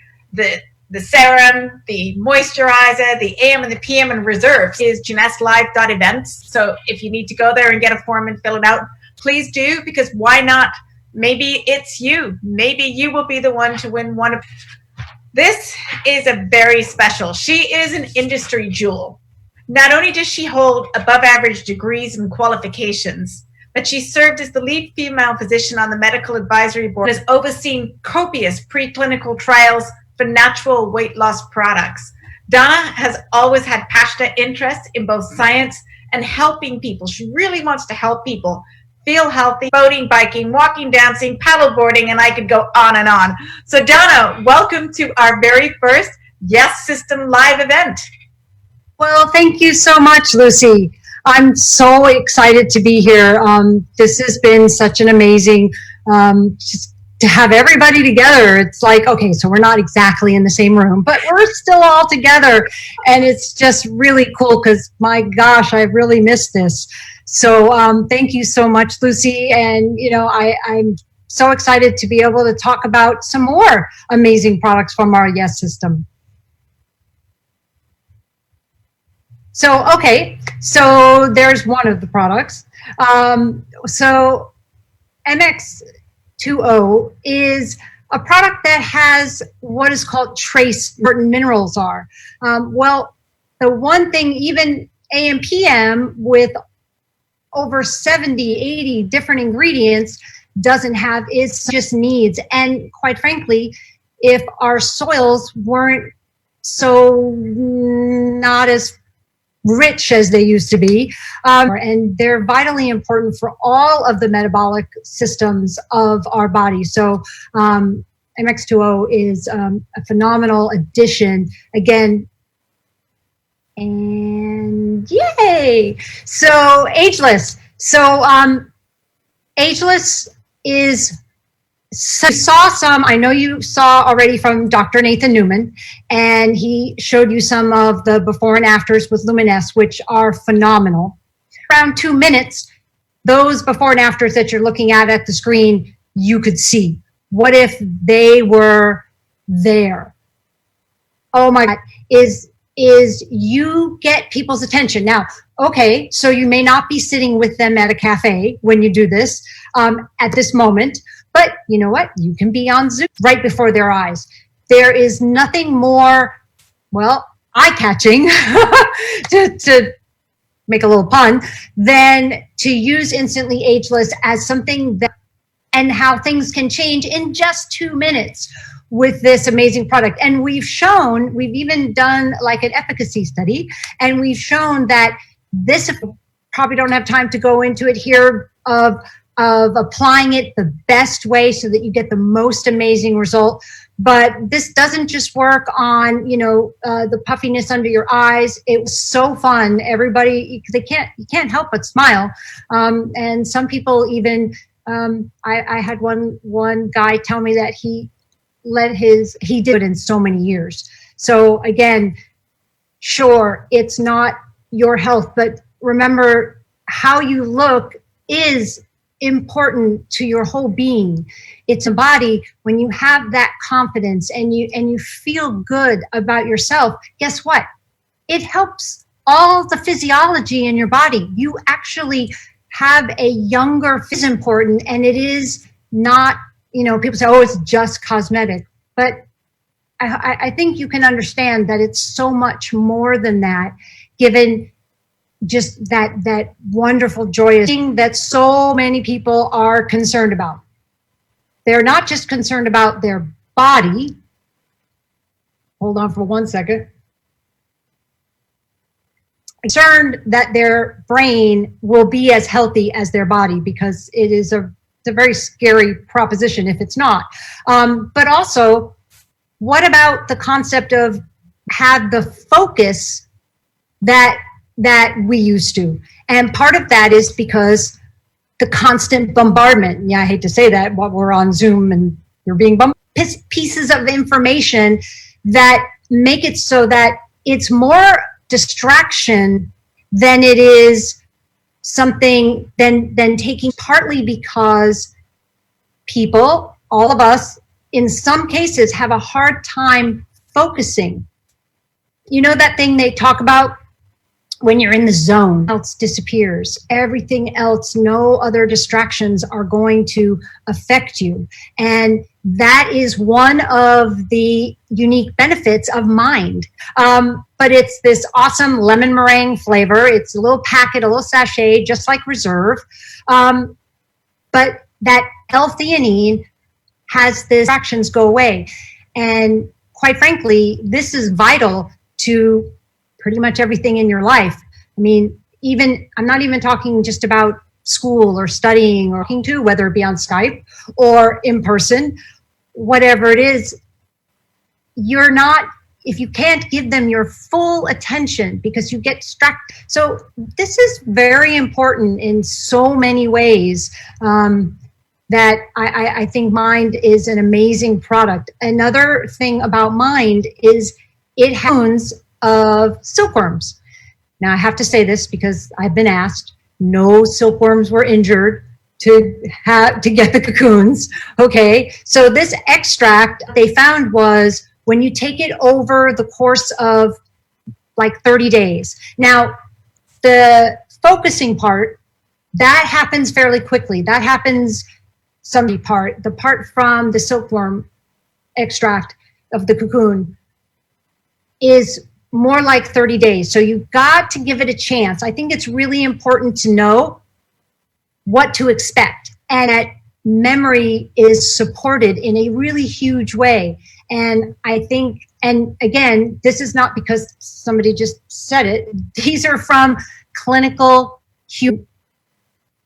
serum, the moisturizer, the AM and the PM, and reserves is Jeunesse.live.events. So if you need to go there and get a form and fill it out, please do, because why not? Maybe it's you. Maybe you will be the one to win one of. This is a very special. She is an industry jewel. Not only does she hold above average degrees and qualifications, but she served as the lead female physician on the medical advisory board and has overseen copious preclinical trials for natural weight loss products. Donna has always had passionate interest in both science and helping people. She really wants to help people feel healthy, boating, biking, walking, dancing, paddleboarding, and I could go on and on. So Donna, welcome to our very first Yes System Live event. Well, thank you so much, Lucy. I'm so excited to be here. This has been such an amazing, just to have everybody together. It's like, okay, so we're not exactly in the same room, but we're still all together. And it's just really cool because, my gosh, I really missed this. So thank you so much, Lucy. And, you know, I'm so excited to be able to talk about some more amazing products from our Yes system. So, okay, so there's one of the products. So MX20 is a product that has what is called trace certain minerals are. Well, the one thing even AMPM with over 70, 80 different ingredients doesn't have is just needs. And quite frankly, if our soils weren't so not as rich as they used to be, and they're vitally important for all of the metabolic systems of our body. So MX20 is a phenomenal addition. Again, and yay! So ageless. So ageless is. So you saw some, I know you saw already from Dr. Nathan Newman, and he showed you some of the before and afters with Luminesse, which are phenomenal. Around 2 minutes, those before and afters that you're looking at the screen, you could see. What if they were there? Oh my God, is you get people's attention. Now, okay, so you may not be sitting with them at a cafe when you do this at this moment, but you know what? You can be on Zoom right before their eyes. There is nothing more, well, eye-catching, to make a little pun, than to use Instantly Ageless as something that, and how things can change in just 2 minutes with this amazing product. And we've even done like an efficacy study, and we've shown that this, probably don't have time to go into it here, of applying it the best way so that you get the most amazing result. But this doesn't just work on, you know, the puffiness under your eyes. It was so fun. Everybody, you can't help but smile. And some people even, I had one guy tell me that he did it in so many years. So again, sure, it's not your health, but remember, how you look is important to your whole being. It's a body. When you have that confidence and you feel good about yourself, guess what? It helps all the physiology in your body. You actually have a younger is important, and it is not, you know, people say, oh, it's just cosmetic, but I think you can understand that it's so much more than that, given just that wonderful, joyous thing that so many people are concerned about. They're not just concerned about their body. Hold on for 1 second. Concerned that their brain will be as healthy as their body, because it's a very scary proposition if it's not. But also, what about the concept of have the focus that we used to? And part of that is because the constant bombardment. Yeah, I hate to say that, while we're on Zoom and you're being bombarded. Pieces of information that make it so that it's more distraction than it is something than taking, partly because people, all of us, in some cases have a hard time focusing. You know that thing they talk about when you're in the zone, else disappears. Everything else, no other distractions are going to affect you. And that is one of the unique benefits of Mind. But it's this awesome lemon meringue flavor. It's a little packet, a little sachet, just like Reserve. But that L-theanine has the distractions go away. And quite frankly, this is vital to pretty much everything in your life. I mean, I'm not even talking just about school or studying or talking to, whether it be on Skype or in person, whatever it is, if you can't give them your full attention because you get distracted. So this is very important in so many ways, that I think Mind is an amazing product. Another thing about Mind is it has of silkworms. Now I have to say this because I've been asked. No silkworms were injured to get the cocoons. Okay, so this extract they found was when you take it over the course of like 30 days. Now the focusing part, that happens fairly quickly. That happens the part from the silkworm extract of the cocoon is more like 30 days. So you've got to give it a chance. I think it's really important to know what to expect, and that memory is supported in a really huge way. And I think, and again, this is not because somebody just said it. These are from clinical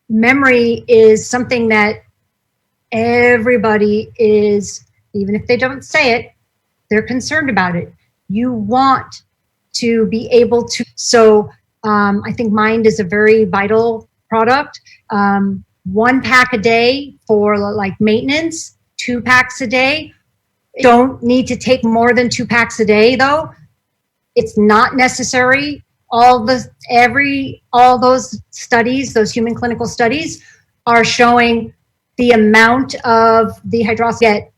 memory is something that everybody is, even if they don't say it, they're concerned about it. You want to be able to, so I think Mind is a very vital product. 1 pack a day for like maintenance, 2 packs a day. Don't need to take more than 2 packs a day though. It's not necessary. All those studies, those human clinical studies are showing the amount of the hydroxy get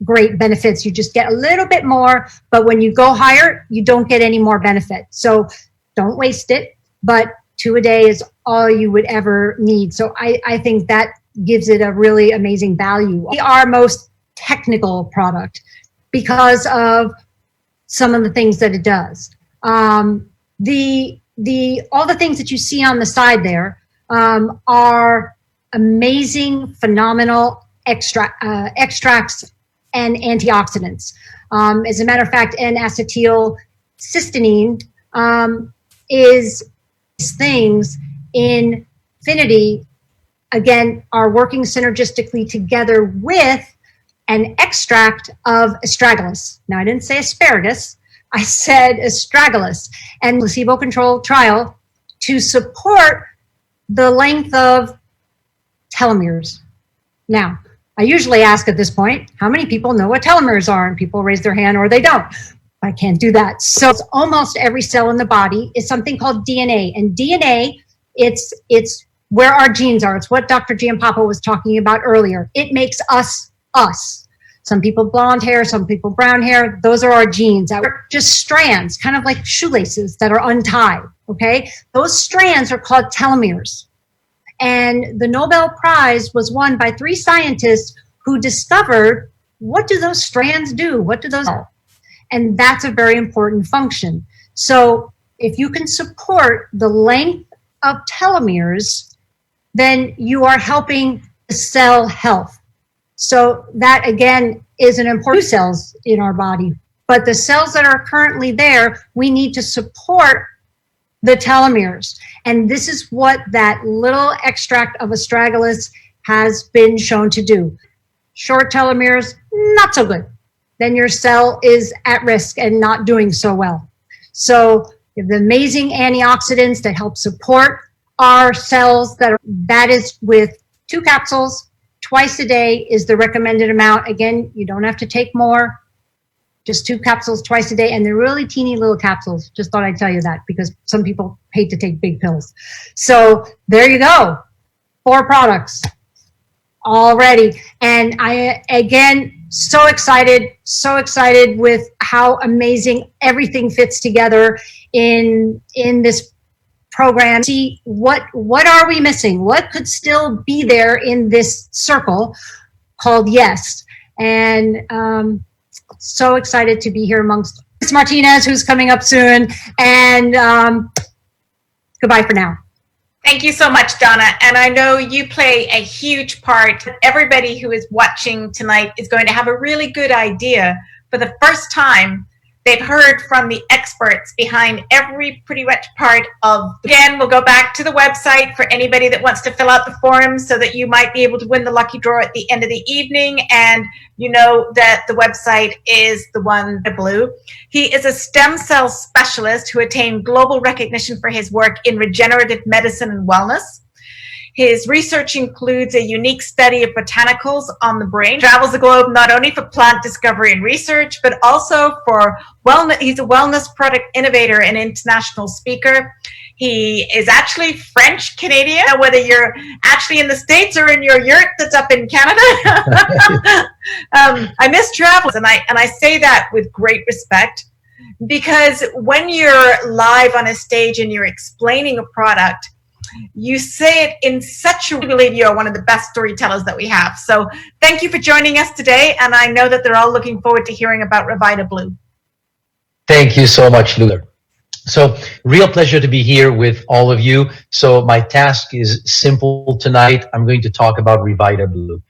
great benefits. You just get a little bit more, but when you go higher, you don't get any more benefit. So don't waste it, but 2 a day is all you would ever need. So I think that gives it a really amazing value. Our most technical product because of some of the things that it does. All the things that you see on the side there are amazing, phenomenal extracts and antioxidants. As a matter of fact, N-acetylcysteine is things in Infinity, again, are working synergistically together with an extract of astragalus. Now, I didn't say asparagus, I said astragalus, and placebo-controlled trial to support the length of telomeres. Now, I usually ask at this point, how many people know what telomeres are? And people raise their hand or they don't. I can't do that. So it's almost every cell in the body is something called DNA. And DNA, it's where our genes are. It's what Dr. Giampapa was talking about earlier. It makes us, us. Some people blonde hair, some people brown hair. Those are our genes. That are just strands, kind of like shoelaces that are untied, okay? Those strands are called telomeres. And the Nobel Prize was won by 3 scientists who discovered, what do those strands do? What do those do? And that's a very important function. So if you can support the length of telomeres, then you are helping cell health. So that again is an important cells in our body. But the cells that are currently there, we need to support the telomeres. And this is what that little extract of astragalus has been shown to do. Short telomeres, not so good. Then your cell is at risk and not doing so well. So you have the amazing antioxidants that help support our cells. That is with 2 capsules twice a day is the recommended amount. Again, you don't have to take more. Just 2 capsules twice a day, and they're really teeny little capsules. Just thought I'd tell you that because some people hate to take big pills. So there you go, 4 products already. And I, again, so excited with how amazing everything fits together in this program. See what are we missing? What could still be there in this circle called yes? And so excited to be here amongst Ms. Martinez, who's coming up soon. And goodbye for now. Thank you so much, Donna. And I know you play a huge part. Everybody who is watching tonight is going to have a really good idea. For the first time, they've heard from the experts behind every pretty much part of. Again, we'll go back to the website for anybody that wants to fill out the form so that you might be able to win the lucky draw at the end of the evening. And you know that the website is the one, the blue. He is a stem cell specialist who attained global recognition for his work in regenerative medicine and wellness. His research includes a unique study of botanicals on the brain. Travels the globe not only for plant discovery and research, but also for wellness. He's a wellness product innovator and international speaker. He is actually French-Canadian, whether you're actually in the States or in your yurt that's up in Canada. I miss travels, and I say that with great respect, because when you're live on a stage and you're explaining a product, you say it in such a, we believe you are one of the best storytellers that we have. So thank you for joining us today, and I know that they're all looking forward to hearing about Revita Blue. Thank you so much, Lula. So real pleasure to be here with all of you. So my task is simple tonight. I'm going to talk about Revita Blue.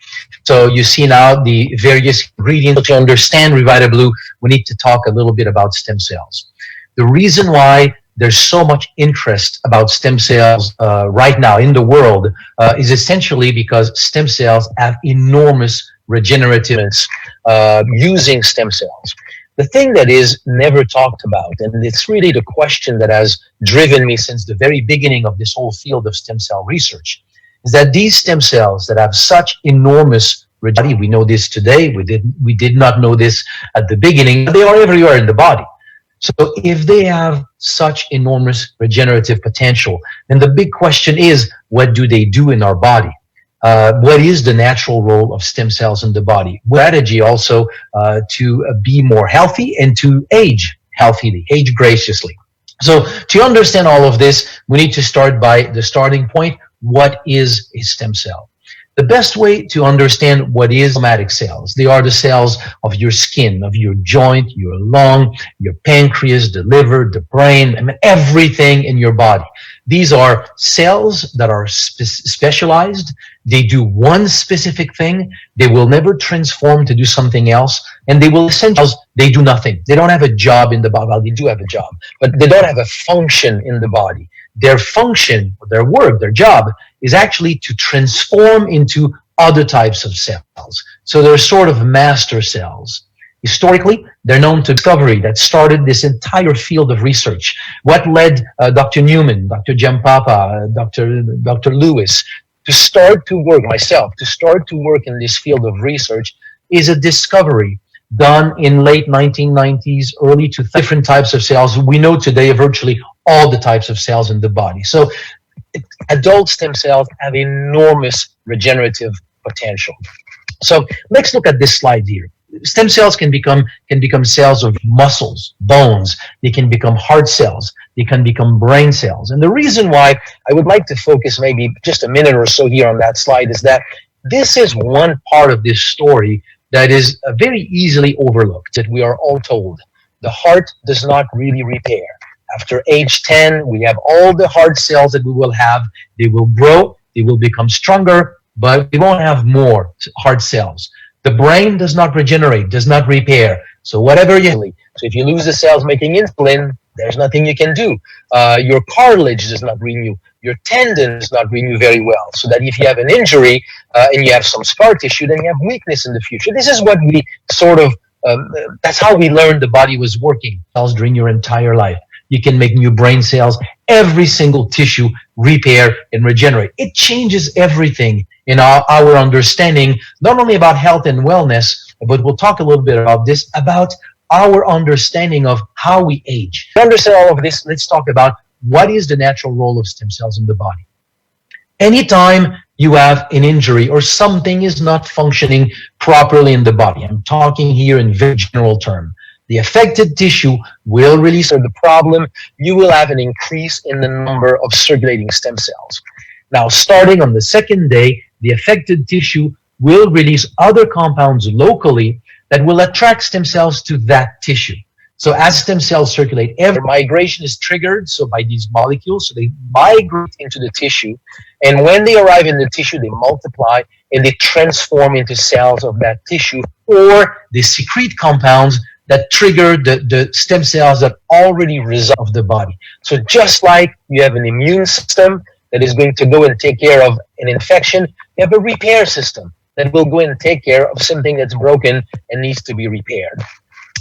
So you see now the various ingredients. To understand Revita Blue, we need to talk a little bit about stem cells. The reason why there's so much interest about stem cells right now in the world is essentially because stem cells have enormous regenerativeness using stem cells. The thing that is never talked about, and it's really the question that has driven me since the very beginning of this whole field of stem cell research, is that these stem cells that have such enormous regeneration, we know this today, we did not know this at the beginning, but they are everywhere in the body. So if they have such enormous regenerative potential, then the big question is, what do they do in our body? What is the natural role of stem cells in the body? Strategy also to be more healthy and to age healthily, age graciously. So to understand all of this, we need to start by the starting point. What is a stem cell? The best way to understand what is somatic cells, they are the cells of your skin, of your joint, your lung, your pancreas, the liver, the brain, I mean, everything in your body. These are cells that are specialized. They do one specific thing. They will never transform to do something else. And they will essentially, they do nothing. They don't have a job in the body. Well, they do have a job, but they don't have a function in the body. Their function, their work, their job is actually to transform into other types of cells. So they're sort of master cells. Historically, they're known to discovery that started this entire field of research. What led Dr. Newman, Dr. Giampapa, Dr. Lewis to start to work, myself, to start to work in this field of research is a discovery done in late 1990s, early to different types of cells. We know today virtually all the types of cells in the body. So adult stem cells have enormous regenerative potential. So let's look at this slide here. Stem cells can become cells of muscles, bones. They can become heart cells. They can become brain cells. And the reason why I would like to focus maybe just a minute or so here on that slide is that this is one part of this story that is very easily overlooked, that we are all told. The heart does not really repair After age 10, we have all the hard cells that we will have. They will grow, they will become stronger, but we won't have more hard cells. The brain does not regenerate, does not repair. So whatever so if you lose the cells making insulin, there's nothing you can do. Your cartilage does not renew. Your tendon does not renew very well. So that if you have an injury and you have some scar tissue, then you have weakness in the future. This is what we sort of, that's how we learned the body was working cells during your entire life. You can make new brain cells, every single tissue repair and regenerate. It changes everything in our understanding, not only about health and wellness, but we'll talk a little bit about this, about our understanding of how we age. To understand all of this, let's talk about what is the natural role of stem cells in the body. Anytime you have an injury or something is not functioning properly in the body, I'm talking here in very general terms, the affected tissue will release the problem. You will have an increase in the number of circulating stem cells. Now, starting on the second day, the affected tissue will release other compounds locally that will attract stem cells to that tissue. So as stem cells circulate, every migration is triggered, so by these molecules, so they migrate into the tissue, and when they arrive in the tissue, they multiply and they transform into cells of that tissue, or they secrete compounds that trigger the stem cells that already resolve the body. So just like you have an immune system that is going to go and take care of an infection, you have a repair system that will go and take care of something that's broken and needs to be repaired.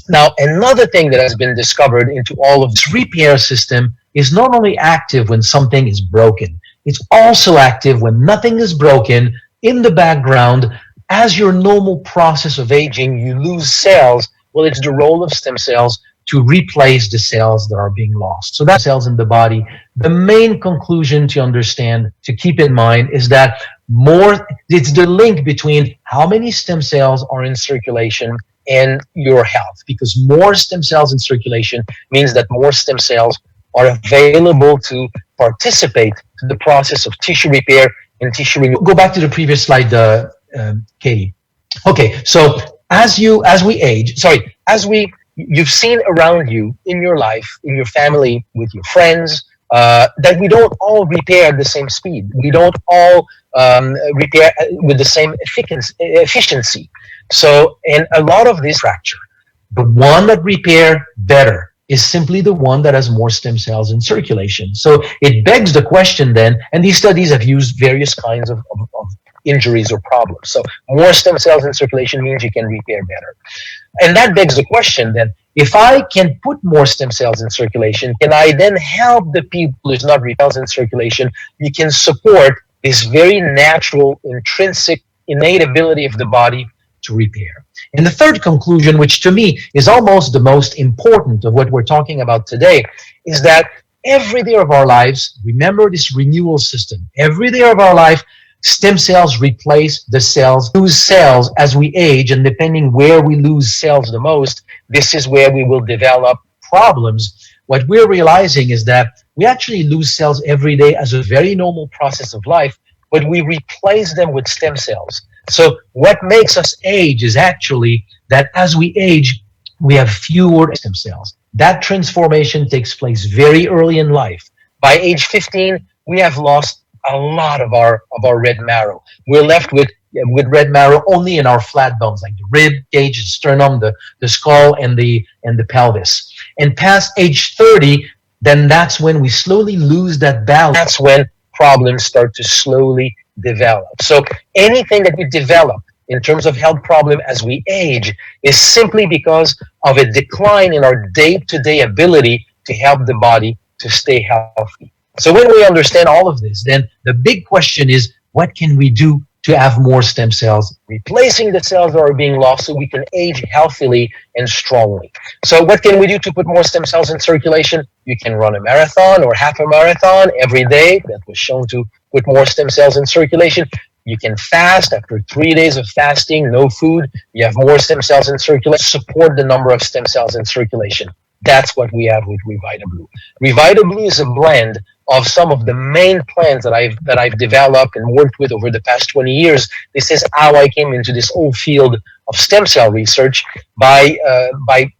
Now, another thing that has been discovered into all of this repair system is not only active when something is broken, it's also active when nothing is broken. In the background, as your normal process of aging, you lose cells. Well, it's the role of stem cells to replace the cells that are being lost. So that's cells in the body. The main conclusion to understand, to keep in mind, is that it's the link between how many stem cells are in circulation and your health, because more stem cells in circulation means that more stem cells are available to participate in the process of tissue repair and tissue renewal. Go back to the previous slide, Katie. Okay, so as we age, you've seen around you in your life, in your family, with your friends, that we don't all repair at the same speed. We don't all repair with the same efficiency. So, and a lot of this fracture, the one that repair better is simply the one that has more stem cells in circulation. So it begs the question then, and these studies have used various kinds of injuries or problems. So more stem cells in circulation means you can repair better. And that begs the question then, if I can put more stem cells in circulation, can I then help the people who's not cells in circulation? You can support this very natural, intrinsic, innate ability of the body to repair. And the third conclusion, which to me is almost the most important of what we're talking about today, is that every day of our lives, remember this renewal system. Every day of our life, stem cells replace the cells, lose cells as we age, and depending where we lose cells the most, this is where we will develop problems. What we're realizing is that we actually lose cells every day as a very normal process of life, but we replace them with stem cells. So what makes us age is actually that as we age, we have fewer stem cells. That transformation takes place very early in life. By age 15, we have lost a lot of our red marrow. We're left with red marrow only in our flat bones, like the rib cage, the sternum, the skull, and the pelvis. And past age 30, then that's when we slowly lose that balance. That's when problems start to slowly develop. So anything that we develop in terms of health problem as we age is simply because of a decline in our day-to-day ability to help the body to stay healthy. So when we understand all of this, then the big question is, what can we do to have more stem cells, replacing the cells that are being lost so we can age healthily and strongly? So what can we do to put more stem cells in circulation? You can run a marathon or half a marathon every day. That was shown to put more stem cells in circulation. You can fast. After 3 days of fasting, no food, you have more stem cells in circulation. Support the number of stem cells in circulation. That's what we have with RevitaBlue. RevitaBlue is a blend of some of the main plants that I've developed and worked with over the past 20 years. This is how I came into this whole field of stem cell research by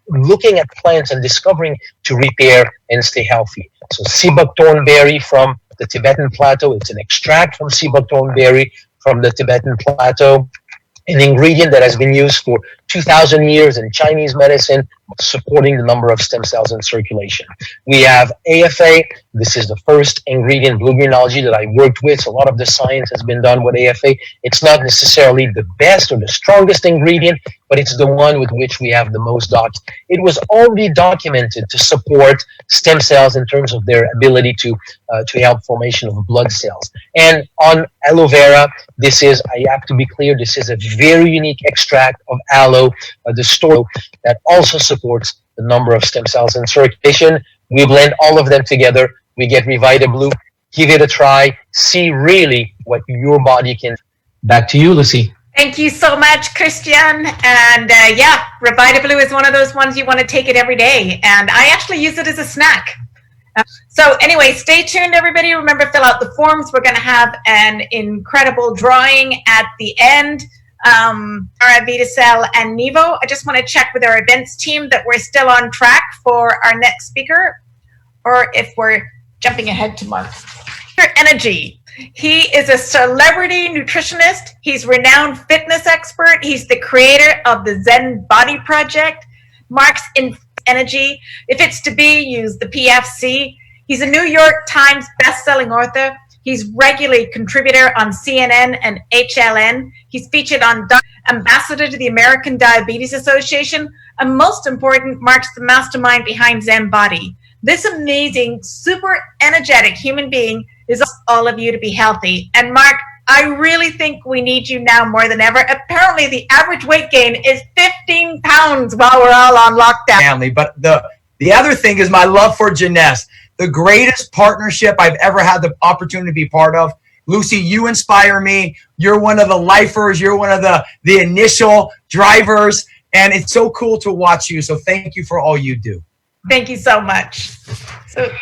looking at plants and discovering to repair and stay healthy. So sea buckthorn berry from the Tibetan Plateau. It's an extract from sea buckthorn berry from the Tibetan Plateau, an ingredient that has been used for 2,000 years in Chinese medicine, supporting the number of stem cells in circulation. We have AFA. This is the first ingredient, blue green algae, that I worked with. So a lot of the science has been done with AFA. It's not necessarily the best or the strongest ingredient, but it's the one with which we have the most docs. It was already documented to support stem cells in terms of their ability to help formation of blood cells. And on aloe vera, this is, I have to be clear, this is a very unique extract of aloe, the store that also supports the number of stem cells in circulation. We blend all of them together. We get RevitaBlue. Give it a try. See really what your body can. Back to you, Lucy. Thank you so much, Christian. And yeah, RevitaBlue is one of those ones you want to take it every day. And I actually use it as a snack. So anyway, stay tuned, everybody. Remember, fill out the forms. We're going to have an incredible drawing at the end. Our VitaCell and Nevo. I just want to check with our events team that we're still on track for our next speaker, or if we're jumping ahead to Mark. Energy. He is a celebrity nutritionist. He's renowned fitness expert. He's the creator of the Zen Body Project. Mark's in energy. If it's to be, use the PFC. He's a New York Times best-selling author. He's regularly contributor on CNN and HLN. He's featured on Ambassador to the American Diabetes Association. And most important, Mark's the mastermind behind Zen Body. This amazing, super energetic human being is all of you to be healthy. And Mark, I really think we need you now more than ever. Apparently, the average weight gain is 15 pounds while we're all on lockdown. Family, but the other thing is my love for Jeunesse, the greatest partnership I've ever had the opportunity to be part of. Lucy, you inspire me. You're one of the lifers. You're one of the initial drivers, and it's so cool to watch you. So thank you for all you do. Thank you so much.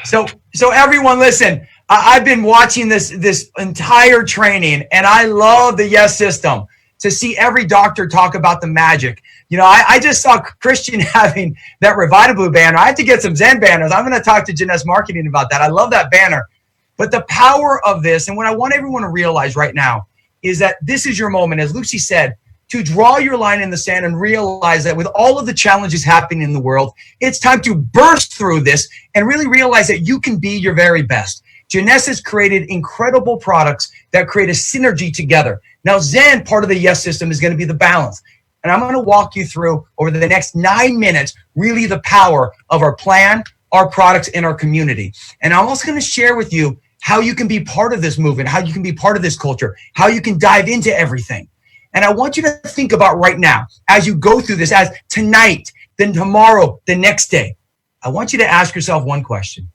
So everyone, listen. I've been watching this entire training, and I love the Yes System. To see every doctor talk about the magic. You know, I just saw Christian having that RevitaBlue banner. I have to get some Zen banners. I'm going to talk to Jeunesse Marketing about that. I love that banner. But the power of this, and what I want everyone to realize right now, is that this is your moment, as Lucy said, to draw your line in the sand and realize that with all of the challenges happening in the world, it's time to burst through this and really realize that you can be your very best. Jeunesse has created incredible products that create a synergy together. Now, Zen, part of the Yes System, is going to be the balance. And I'm going to walk you through, over the next 9 minutes, really the power of our plan, our products, and our community. And I'm also going to share with you how you can be part of this movement, how you can be part of this culture, how you can dive into everything. And I want you to think about right now, as you go through this, as tonight, then tomorrow, the next day, I want you to ask yourself one question.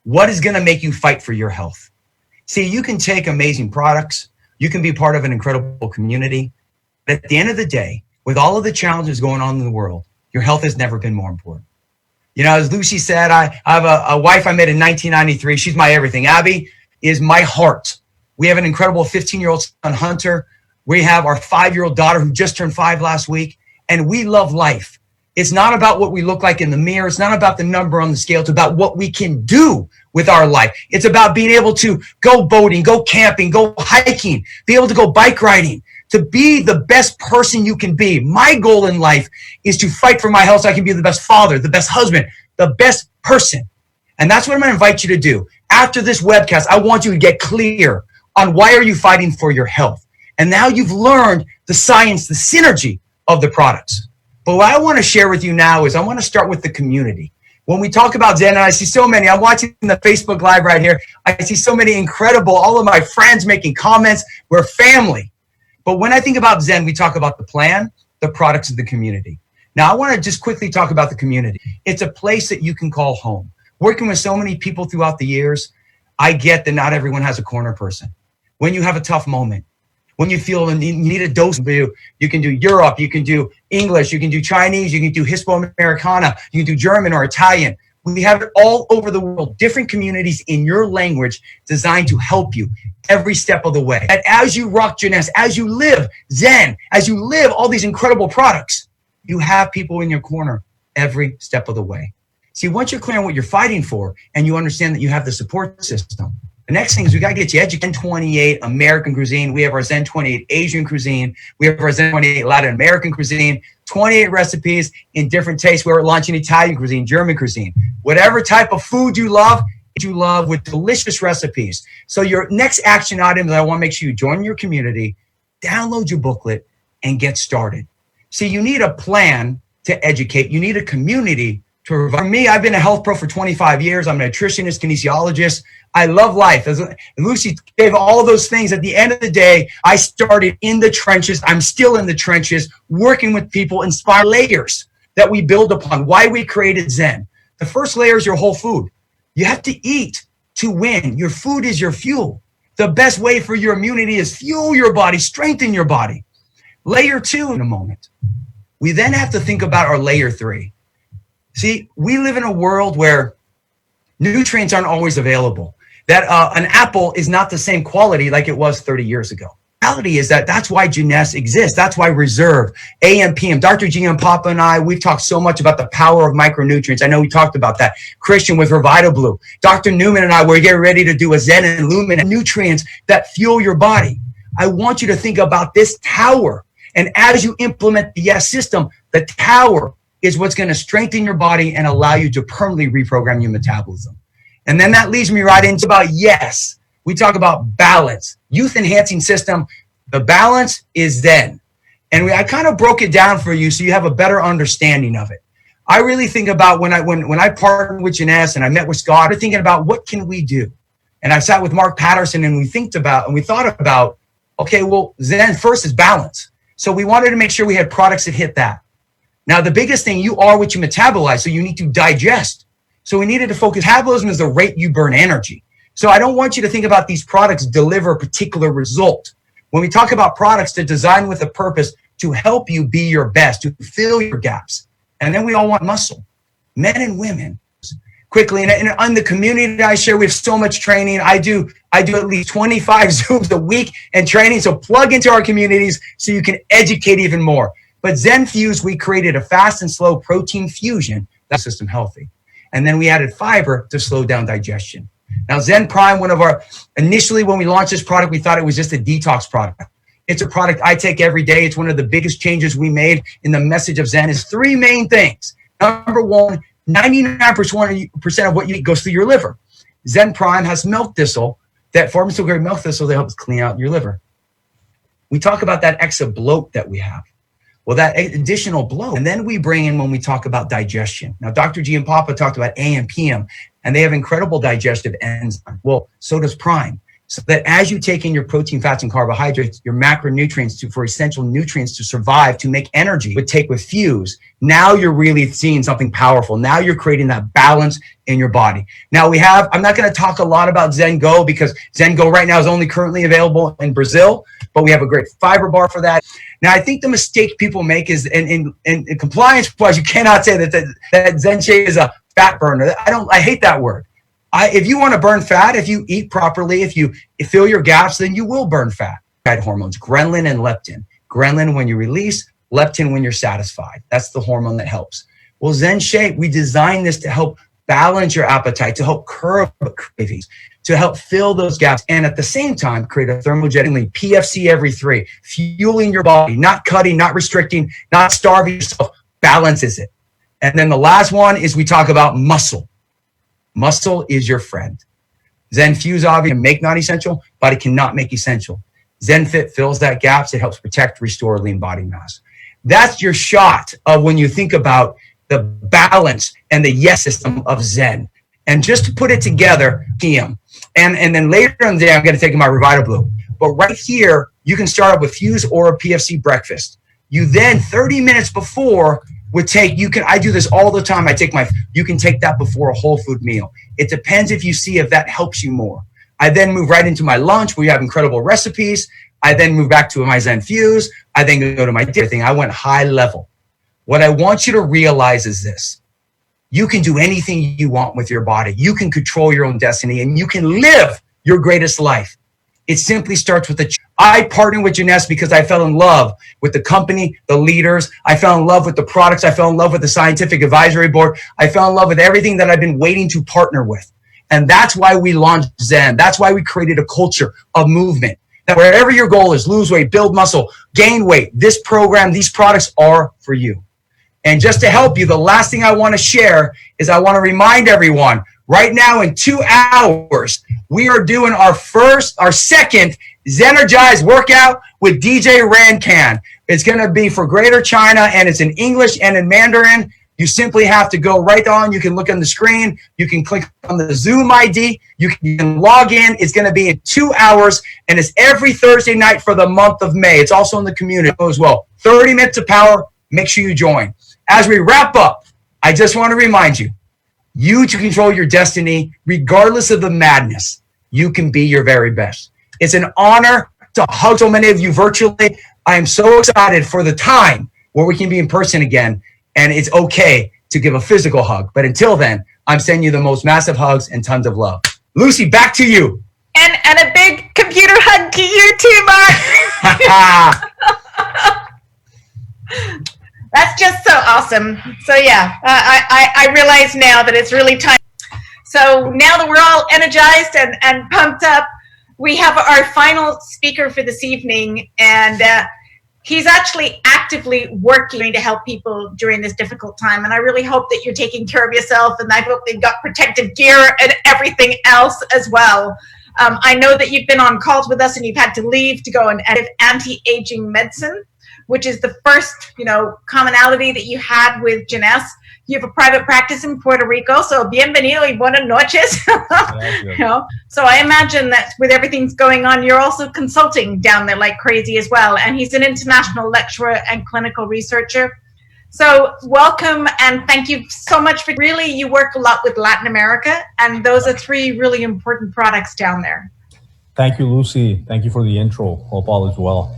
What is going to make you fight for your health? See, you can take amazing products. You can be part of an incredible community. But at the end of the day, with all of the challenges going on in the world, your health has never been more important. You know, as Lucy said, I have a wife I met in 1993. She's my everything. Abby is my heart. We have an incredible 15-year-old son, Hunter. We have our 5-year-old daughter who just turned 5 last week. And we love life. It's not about what we look like in the mirror. It's not about the number on the scale. It's about what we can do with our life. It's about being able to go boating, go camping, go hiking, be able to go bike riding, to be the best person you can be. My goal in life is to fight for my health so I can be the best father, the best husband, the best person. And that's what I'm going to invite you to do. After this webcast, I want you to get clear on why are you fighting for your health. And now you've learned the science, the synergy of the products. But what I want to share with you now is I want to start with the community. When we talk about Zen, and I see so many, I'm watching the Facebook Live right here. I see so many incredible, all of my friends making comments. We're family. But when I think about Zen, we talk about the plan, the products, of the community. Now, I want to just quickly talk about the community. It's a place that you can call home. Working with so many people throughout the years, I get that not everyone has a corner person. When you have a tough moment, When you feel you need a dose, you can do Europe, you can do English, you can do Chinese, you can do Hispano-Americana, you can do German or Italian. We have it all over the world, different communities in your language designed to help you every step of the way. And as you rock Jeunesse, as you live Zen, as you live all these incredible products, you have people in your corner every step of the way. See, once you're clear on what you're fighting for and you understand that you have the support system, the next thing is we got to get you educated. Zen 28 American cuisine. We have our Zen 28 Asian cuisine. We have our Zen 28 Latin American cuisine. 28 recipes in different tastes. We're launching Italian cuisine, German cuisine. Whatever type of food you love with delicious recipes. So your next action item that I want to make sure you join your community, download your booklet, and get started. See, you need a plan to educate. You need a community to provide. For me, I've been a health pro for 25 years. I'm a nutritionist, kinesiologist. I love life. As Lucy gave all of those things. At the end of the day, I started in the trenches. I'm still in the trenches, working with people, inspire layers that we build upon. Why we created Zen. The first layer is your whole food. You have to eat to win. Your food is your fuel. The best way for your immunity is fuel your body, strengthen your body. Layer 2 in a moment. We then have to think about our layer 3. See, we live in a world where nutrients aren't always available. That an apple is not the same quality like it was 30 years ago. The reality is that's why Jeunesse exists. That's why Reserve, AM, PM, Dr. Giampapa and I, we've talked so much about the power of micronutrients. I know we talked about that. Christian with Revita Blue. Dr. Newman and I, we're getting ready to do a Zen and Lumen, nutrients that fuel your body. I want you to think about this tower. And as you implement the YES system, the tower is what's going to strengthen your body and allow you to permanently reprogram your metabolism. And then that leads me right into about YES. We talk about balance, youth enhancing system. The balance is Zen. And I kind of broke it down for you so you have a better understanding of it. I really think about when I partnered with Jeunesse and I met with Scott, I'm thinking about what can we do? And I sat with Mark Patterson and we thought about, okay, well, Zen first is balance. So we wanted to make sure we had products that hit that. Now, the biggest thing, you are what you metabolize, so you need to digest. So we needed to focus. Metabolism is the rate you burn energy. So I don't want you to think about these products deliver a particular result. When we talk about products, they're designed with a purpose to help you be your best, to fill your gaps. And then we all want muscle, men and women. Quickly, and on the community that I share, we have so much training. I do at least 25 Zooms a week and training. So plug into our communities so you can educate even more. But Zen Fuse, we created a fast and slow protein fusion that's system healthy. And then we added fiber to slow down digestion. Now, Zen Prime, initially when we launched this product, we thought it was just a detox product. It's a product I take every day. It's one of the biggest changes we made in the message of Zen is 3 main things. Number 1, 99% of what you eat goes through your liver. Zen Prime has milk thistle, that pharmaceutical grade milk thistle that helps clean out your liver. We talk about that extra bloat that we have. Well, that additional bloat, and then we bring in when we talk about digestion. Now, Dr. Giampapa talked about AM, PM, and they have incredible digestive enzymes. Well, so does Prime. So that as you take in your protein, fats, and carbohydrates, your macronutrients for essential nutrients to survive, to make energy, would take with Fuse. Now you're really seeing something powerful. Now you're creating that balance in your body. Now I'm not going to talk a lot about Zen Go because Zen Go right now is only currently available in Brazil, but we have a great fiber bar for that. Now, I think the mistake people make is in compliance-wise, you cannot say that Zen Shake is a fat burner. I hate that word. If you want to burn fat, if you eat properly, if you fill your gaps, then you will burn fat. Fat hormones, ghrelin and leptin. Ghrelin when you release, leptin when you're satisfied. That's the hormone that helps. Well, Zen Shake, we designed this to help balance your appetite, to help curb cravings, to help fill those gaps, and at the same time, create a thermogenic PFC every 3, fueling your body, not cutting, not restricting, not starving yourself, balances it. And then the last one is we talk about muscle. Muscle is your friend. Zen Fuse obviously can make non-essential, but it cannot make essential. Zen Fit fills that gaps. It helps protect, restore lean body mass. That's your shot of when you think about the balance and the YES system of Zen. And just to put it together, PM. And then later in the day, I'm going to take my Revita Blue. But right here, you can start up with Fuse or a PFC breakfast. You then 30 minutes before I do this all the time. You can take that before a whole food meal. It depends if that helps you more. I then move right into my lunch where you have incredible recipes. I then move back to my Zen Fuse. I then go to my thing. I went high level. What I want you to realize is this. You can do anything you want with your body. You can control your own destiny and you can live your greatest life. It simply starts with I partnered with Jeunesse because I fell in love with the company, the leaders. I fell in love with the products. I fell in love with the scientific advisory board. I fell in love with everything that I've been waiting to partner with. And that's why we launched Zen. That's why we created a culture of movement. That wherever your goal is, lose weight, build muscle, gain weight, this program, these products are for you. And just to help you, the last thing I want to share is I want to remind everyone, right now in 2 hours, we are doing our second Zenergize workout with DJ Rancan. It's going to be for Greater China, and it's in English and in Mandarin. You simply have to go right on. You can look on the screen. You can click on the Zoom ID. You can log in. It's going to be in 2 hours, and it's every Thursday night for the month of May. It's also in the community as well. 30 minutes of power. Make sure you join. As we wrap up, I just want to remind you, you to control your destiny, regardless of the madness, you can be your very best. It's an honor to hug so many of you virtually. I am so excited for the time where we can be in person again, and it's okay to give a physical hug. But until then, I'm sending you the most massive hugs and tons of love. Lucy, back to you. And a big computer hug to you too, Mark. That's just so awesome. So yeah, I realize now that it's really time. So now that we're all energized and pumped up, we have our final speaker for this evening, and he's actually actively working to help people during this difficult time. And I really hope that you're taking care of yourself, and I hope they've got protective gear and everything else as well. I know that you've been on calls with us and you've had to leave to go and edit anti-aging medicine, which is the first, commonality that you had with Jeunesse. You have a private practice in Puerto Rico, so bienvenido y buenas noches. So I imagine that with everything's going on, you're also consulting down there like crazy as well. And he's an international lecturer and clinical researcher. So welcome and thank you so much for you work a lot with Latin America, and those are 3 really important products down there. Thank you, Lucy. Thank you for the intro. Hope all is well.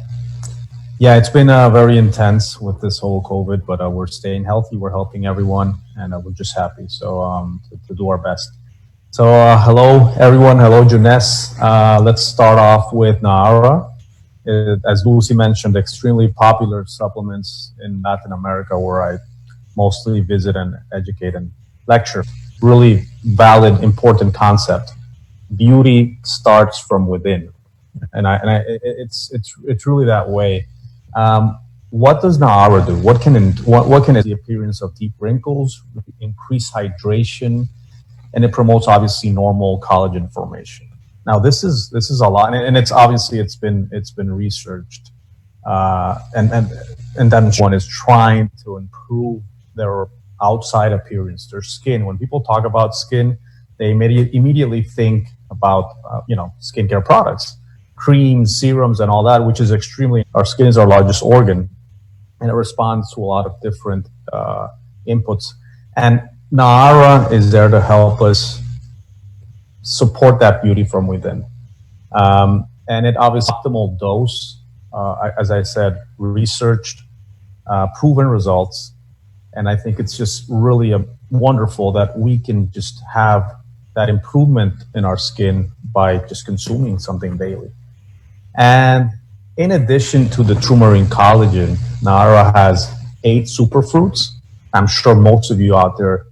Yeah, it's been very intense with this whole COVID, but we're staying healthy. We're helping everyone, and we're just happy to do our best. So hello, everyone. Hello, Jeunesse. Let's start off with Naara. As Lucy mentioned, extremely popular supplements in Latin America, where I mostly visit and educate and lecture. Really valid, important concept. Beauty starts from within, and it's really that way. What does Naara do? What can the appearance of deep wrinkles, increase hydration, and it promotes obviously normal collagen formation. Now this is a lot, and it's been researched, and then one is trying to improve their outside appearance, their skin. When people talk about skin, they immediately think about skincare products, creams, serums, and all that, which is our skin is our largest organ, and it responds to a lot of different inputs. And Naara is there to help us support that beauty from within. And it obviously optimal dose, as I said, researched, proven results. And I think it's just really wonderful that we can just have that improvement in our skin by just consuming something daily. And in addition to the turmeric collagen, Naara has 8 superfruits. I'm sure most of you out there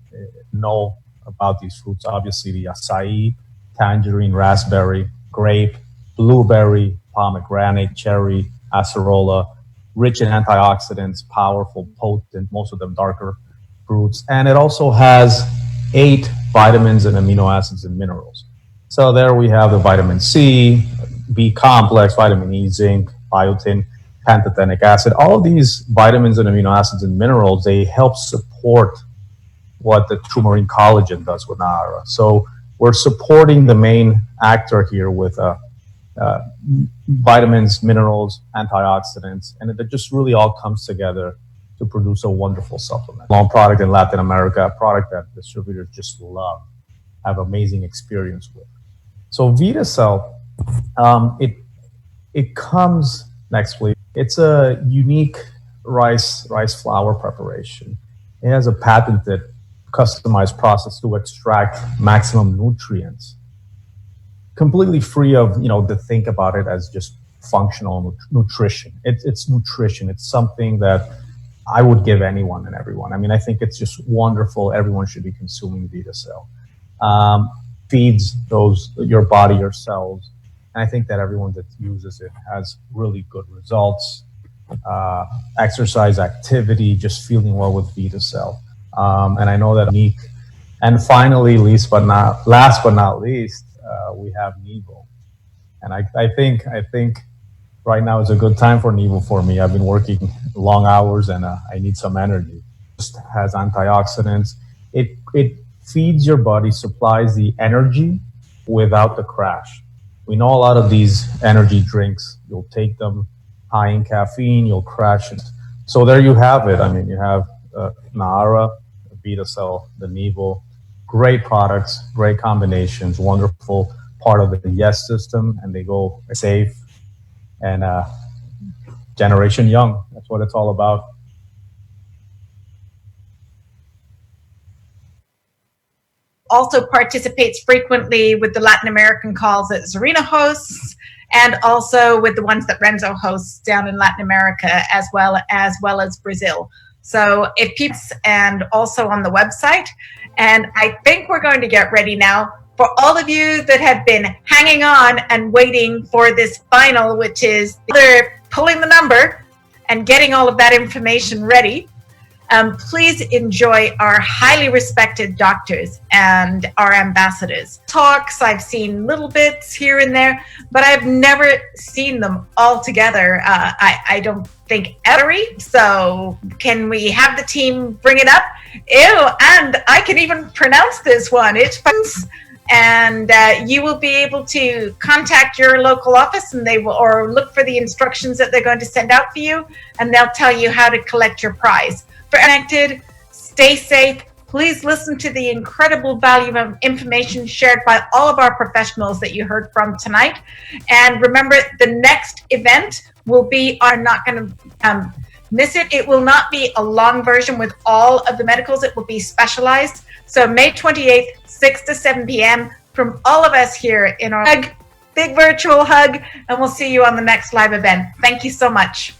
know about these fruits. Obviously, the acai, tangerine, raspberry, grape, blueberry, pomegranate, cherry, acerola, rich in antioxidants, powerful, potent, most of them darker fruits. And it also has 8 vitamins and amino acids and minerals. So there we have the vitamin C, B complex, vitamin E, zinc, biotin, pantothenic acid. All of these vitamins and amino acids and minerals, they help support what the turmeric collagen does with Naara. So we're supporting the main actor here with vitamins, minerals, antioxidants, and it just really all comes together to produce a wonderful supplement. Long product in Latin America, a product that distributors just love, have amazing experience with. So VitaCell, It comes, next please, it's a unique rice flour preparation. It has a patented, customized process to extract maximum nutrients, completely free of, to think about it as just functional nutrition. It's nutrition. It's something that I would give anyone and everyone. I mean, I think it's just wonderful. Everyone should be consuming VitaCell. Feeds your body, your cells. And I think that everyone that uses it has really good results. Exercise, activity, just feeling well with VitaCell. And I know that unique. And finally, last but not least, we have Nevo. And I think right now is a good time for Nevo for me. I've been working long hours and I need some energy. It just has antioxidants. It feeds your body, supplies the energy without the crash. We know a lot of these energy drinks, you'll take them high in caffeine, you'll crash it. So there you have it. I mean, you have Naara, VitaCell, the Nevo, great products, great combinations, wonderful part of the Yes system, and they go safe and generation young. That's what it's all about. Also participates frequently with the Latin American calls that Zarina hosts, and also with the ones that Renzo hosts down in Latin America, as well as Brazil. So if people, and also on the website, and I think we're going to get ready now for all of you that have been hanging on and waiting for this final, which is either pulling the number and getting all of that information ready. Please enjoy our highly respected doctors and our ambassadors. Talks, I've seen little bits here and there, but I've never seen them all together. I don't think ever. So can we have the team bring it up? Ew, and I can even pronounce this one. It's fun. And you will be able to contact your local office, and they will, or look for the instructions that they're going to send out for you, and they'll tell you how to collect your prize. For connected, stay safe. Please listen to the incredible value of information shared by all of our professionals that you heard from tonight. And remember, the next event will be, are not going to miss it. It will not be a long version with all of the medicals. It will be specialized. So May 28th, 6 to 7 p.m. from all of us here in our big virtual hug, and we'll see you on the next live event. Thank you so much.